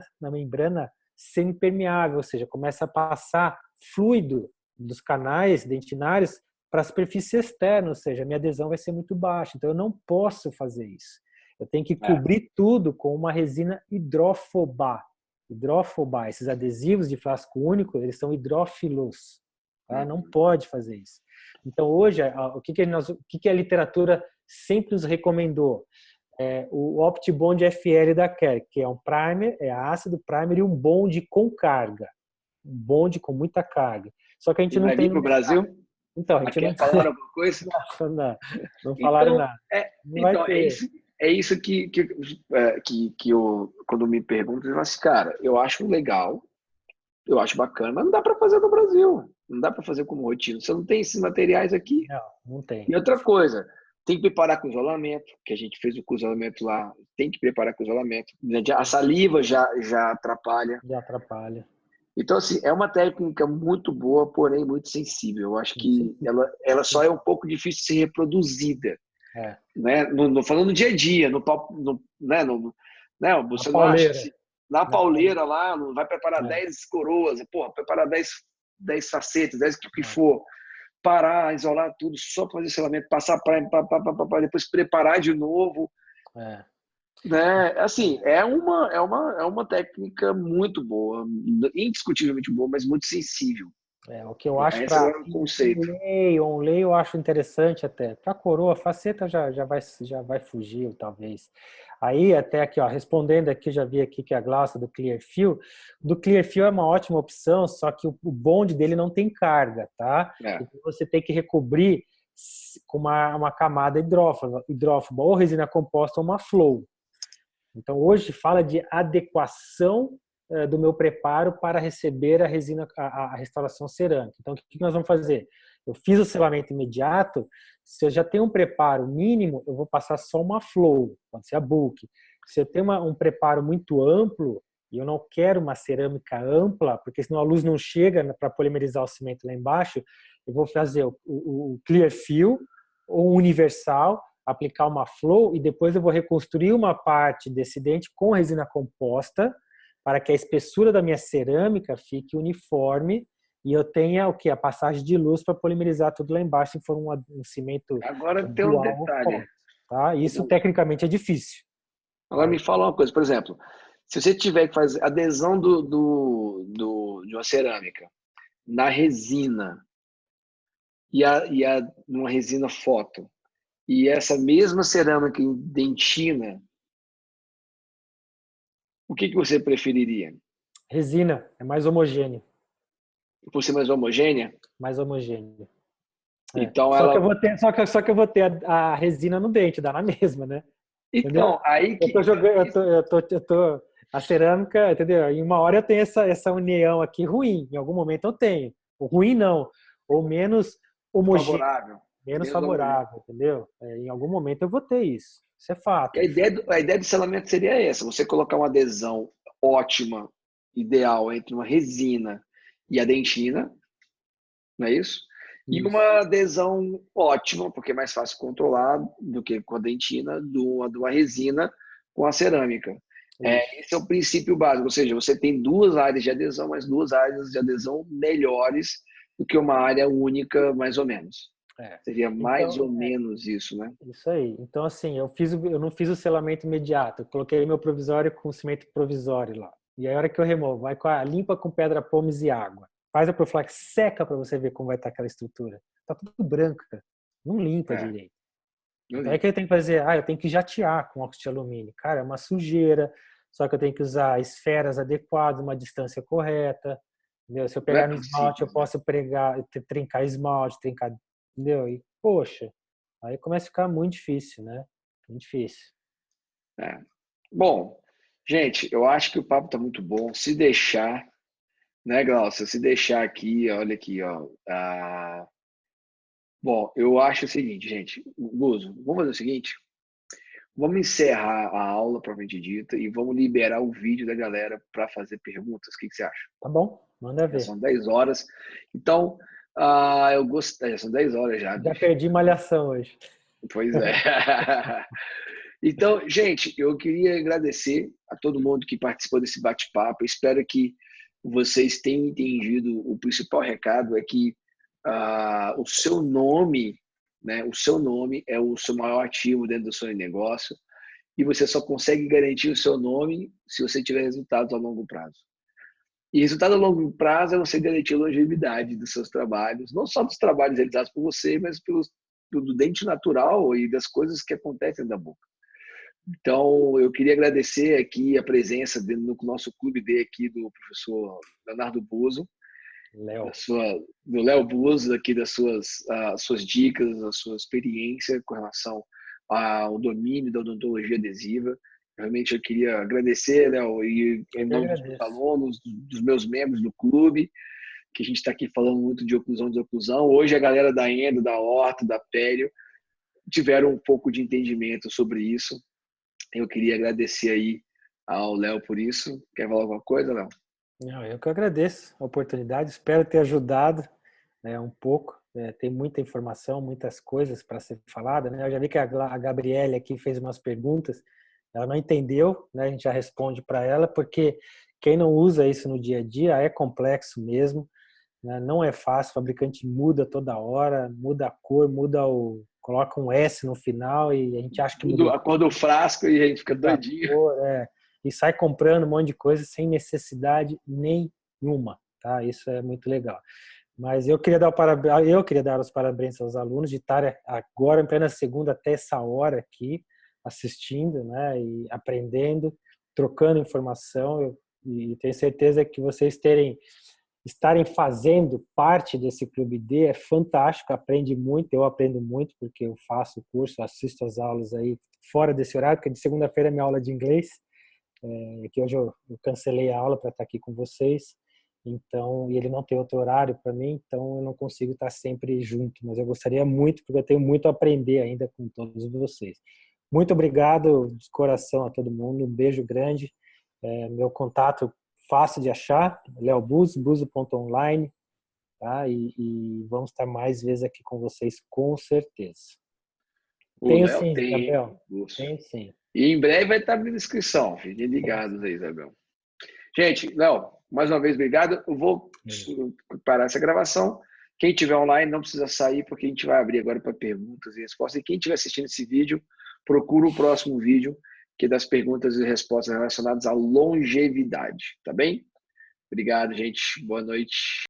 semipermeável, ou seja, começa a passar fluido dos canais dentinários para a superfície externa, ou seja, a minha adesão vai ser muito baixa. Então, eu não posso fazer isso. Eu tenho que cobrir tudo com uma resina hidrófoba. Hidrófoba, esses adesivos de flasco único, eles são hidrófilos. Tá? Não pode fazer isso. Então, hoje, o que a literatura sempre nos recomendou? O OptiBond FL da Kerr, que é um primer, é ácido primer e um bond com carga. Um bond com muita carga. Só que a gente não tem no Brasil? Então, a gente Aqui não falaram alguma coisa? não falaram Então, nada. Não vai ter. isso que eu, quando me perguntam, eu falo assim, cara, eu acho legal, eu acho bacana, mas não dá para fazer no Brasil. Não dá para fazer como rotina. Você não tem esses materiais aqui. Não tem. E outra coisa, tem que preparar com isolamento, que a gente fez o isolamento lá, tem que preparar com isolamento. A saliva já atrapalha. Já atrapalha. Então, assim, é uma técnica muito boa, porém muito sensível. Eu acho que ela só é um pouco difícil de ser reproduzida. Né? Falando no dia a dia, você não acha assim, na pauleira lá, não vai preparar 10 coroas, porra, preparar 10 facetas, 10 que for, parar, isolar tudo, só fazer selamento, passar para depois preparar de novo. Né? Assim, é uma técnica muito boa, indiscutivelmente boa, mas muito sensível. O que eu acho Esse é o conceito. um lei eu acho interessante até. Para coroa, faceta já vai fugir, talvez. Aí, até aqui, ó, respondendo aqui, já vi aqui que a Glaucia do Clearfield. Do Clearfield é uma ótima opção, só que o bonde dele não tem carga, tá? Então você tem que recobrir com uma camada hidrófoba, ou resina composta ou uma flow. Então, hoje fala de adequação do meu preparo para receber a resina, a restauração cerâmica. Então, o que nós vamos fazer? Eu fiz o selamento imediato, se eu já tenho um preparo mínimo, eu vou passar só uma flow, pode ser a bulk. Se eu tenho um preparo muito amplo, e eu não quero uma cerâmica ampla, porque senão a luz não chega para polimerizar o cimento lá embaixo, eu vou fazer o clear fill ou universal, aplicar uma flow e depois eu vou reconstruir uma parte desse dente com resina composta para que a espessura da minha cerâmica fique uniforme e eu tenha a passagem de luz para polimerizar tudo lá embaixo se for um cimento Agora tem um detalhe. Tá? Isso tecnicamente é difícil. Agora me fala uma coisa, por exemplo, se você tiver que fazer adesão de uma cerâmica na resina e numa resina foto, e essa mesma cerâmica em dentina, o que você preferiria? Resina, é mais homogêneo. Por ser mais homogênea? Mais homogêneo. Então só que eu vou ter a resina no dente, dá na mesma, né? Então, entendeu? aí que... Eu tô a cerâmica, entendeu? Em uma hora eu tenho essa união aqui ruim, em algum momento eu tenho. O ruim não, ou menos homogêneo. Favorável. Menos favorável, entendeu? Em algum momento eu vou ter isso. Isso é fato. A ideia do selamento seria essa: você colocar uma adesão ótima, ideal, entre uma resina e a dentina, não é isso? E uma adesão ótima, porque é mais fácil controlar do que com a dentina, de uma resina com a cerâmica. Esse é o princípio básico, ou seja, você tem duas áreas de adesão, mas duas áreas de adesão melhores do que uma área única, mais ou menos. Seria mais ou menos isso, né? Isso aí. Então, assim, eu não fiz o selamento imediato. Eu coloquei meu provisório com cimento provisório lá. E aí, a hora que eu removo, limpa com pedra pomes e água. Faz a Proflex, seca para você ver como vai estar aquela estrutura. Tá tudo branco, cara. Não limpa direito. Então, aí que eu tenho que fazer? Eu tenho que jatear com óxido de alumínio. Cara, é uma sujeira. Só que eu tenho que usar esferas adequadas, uma distância correta. Entendeu? Se eu pegar no esmalte, eu posso trincar esmalte, trincar entendeu? E, poxa, aí começa a ficar muito difícil, né? Muito difícil. É. Bom, gente, eu acho que o papo tá muito bom. Se deixar, né, Glaucia? Se deixar aqui, olha aqui, ó. Bom, eu acho o seguinte, gente. Guzo, vamos fazer o seguinte. Vamos encerrar a aula, propriamente dita, e vamos liberar o vídeo da galera para fazer perguntas. O que você acha? Tá bom? Manda Já ver. são 10 horas. Então, eu gostei. Já são 10 horas já, Já bicho. perdi malhação hoje. Pois é. Então, gente, eu queria agradecer a todo mundo que participou desse bate-papo. Espero que vocês tenham entendido. O principal recado é que o seu nome, né, o seu nome é o seu maior ativo dentro do seu negócio e você só consegue garantir o seu nome se você tiver resultados a longo prazo. E resultado a longo prazo é você garantir a longevidade dos seus trabalhos, não só dos trabalhos realizados por você, mas do dente natural e das coisas que acontecem da boca. Então, eu queria agradecer aqui a presença no nosso clube D aqui do professor Leonardo Buzo, Léo. do Léo Buzo, aqui das suas dicas, a sua experiência com relação ao domínio da odontologia adesiva. Realmente eu queria agradecer, Léo, e em Eu que nome dos meus agradeço. alunos, dos meus membros do clube, que a gente está aqui falando muito de oclusão, desoclusão. Hoje a galera da endo, da orto, da pério, tiveram um pouco de entendimento sobre isso. Eu queria agradecer aí ao Léo por isso. Quer falar alguma coisa, Léo? Não, eu que agradeço a oportunidade. Espero ter ajudado, né, um pouco. Tem muita informação, muitas coisas para ser falada, né? Eu já vi que a Gabriele aqui fez umas perguntas. Ela não entendeu, né? A gente já responde para ela, porque quem não usa isso no dia a dia é complexo mesmo, né? Não é fácil. O fabricante muda toda hora, muda a cor, coloca um S no final e a gente acha que mudou A cor do frasco e a gente fica da doidinho. cor, e sai comprando um monte de coisa sem necessidade nenhuma, tá? Isso é muito legal. Mas eu queria dar os parabéns aos alunos de estar agora em plena segunda até essa hora aqui assistindo, né, e aprendendo, trocando informação. E tenho certeza que vocês estarem fazendo parte desse clube D é fantástico, aprende muito, eu aprendo muito porque eu faço o curso, assisto as aulas aí fora desse horário, porque de segunda-feira é minha aula de inglês, que hoje eu cancelei a aula para estar aqui com vocês, então, e ele não tem outro horário para mim, então eu não consigo estar sempre junto, mas eu gostaria muito, porque eu tenho muito a aprender ainda com todos vocês. Muito obrigado de coração a todo mundo, um beijo grande, meu contato fácil de achar, Léo Buzo, buzo.online, tá? E vamos estar mais vezes aqui com vocês, com certeza. O Tenho Léo sim, tem. Isabel. Tenho sim. E em breve vai estar abrindo inscrição. Fiquem ligados aí, Isabel. Gente, Léo, mais uma vez, obrigado. Eu vou parar essa gravação. Quem tiver online não precisa sair, porque a gente vai abrir agora para perguntas e respostas. E quem estiver assistindo esse vídeo, procura o próximo vídeo, que é das perguntas e respostas relacionadas à longevidade, tá bem? Obrigado, gente. Boa noite.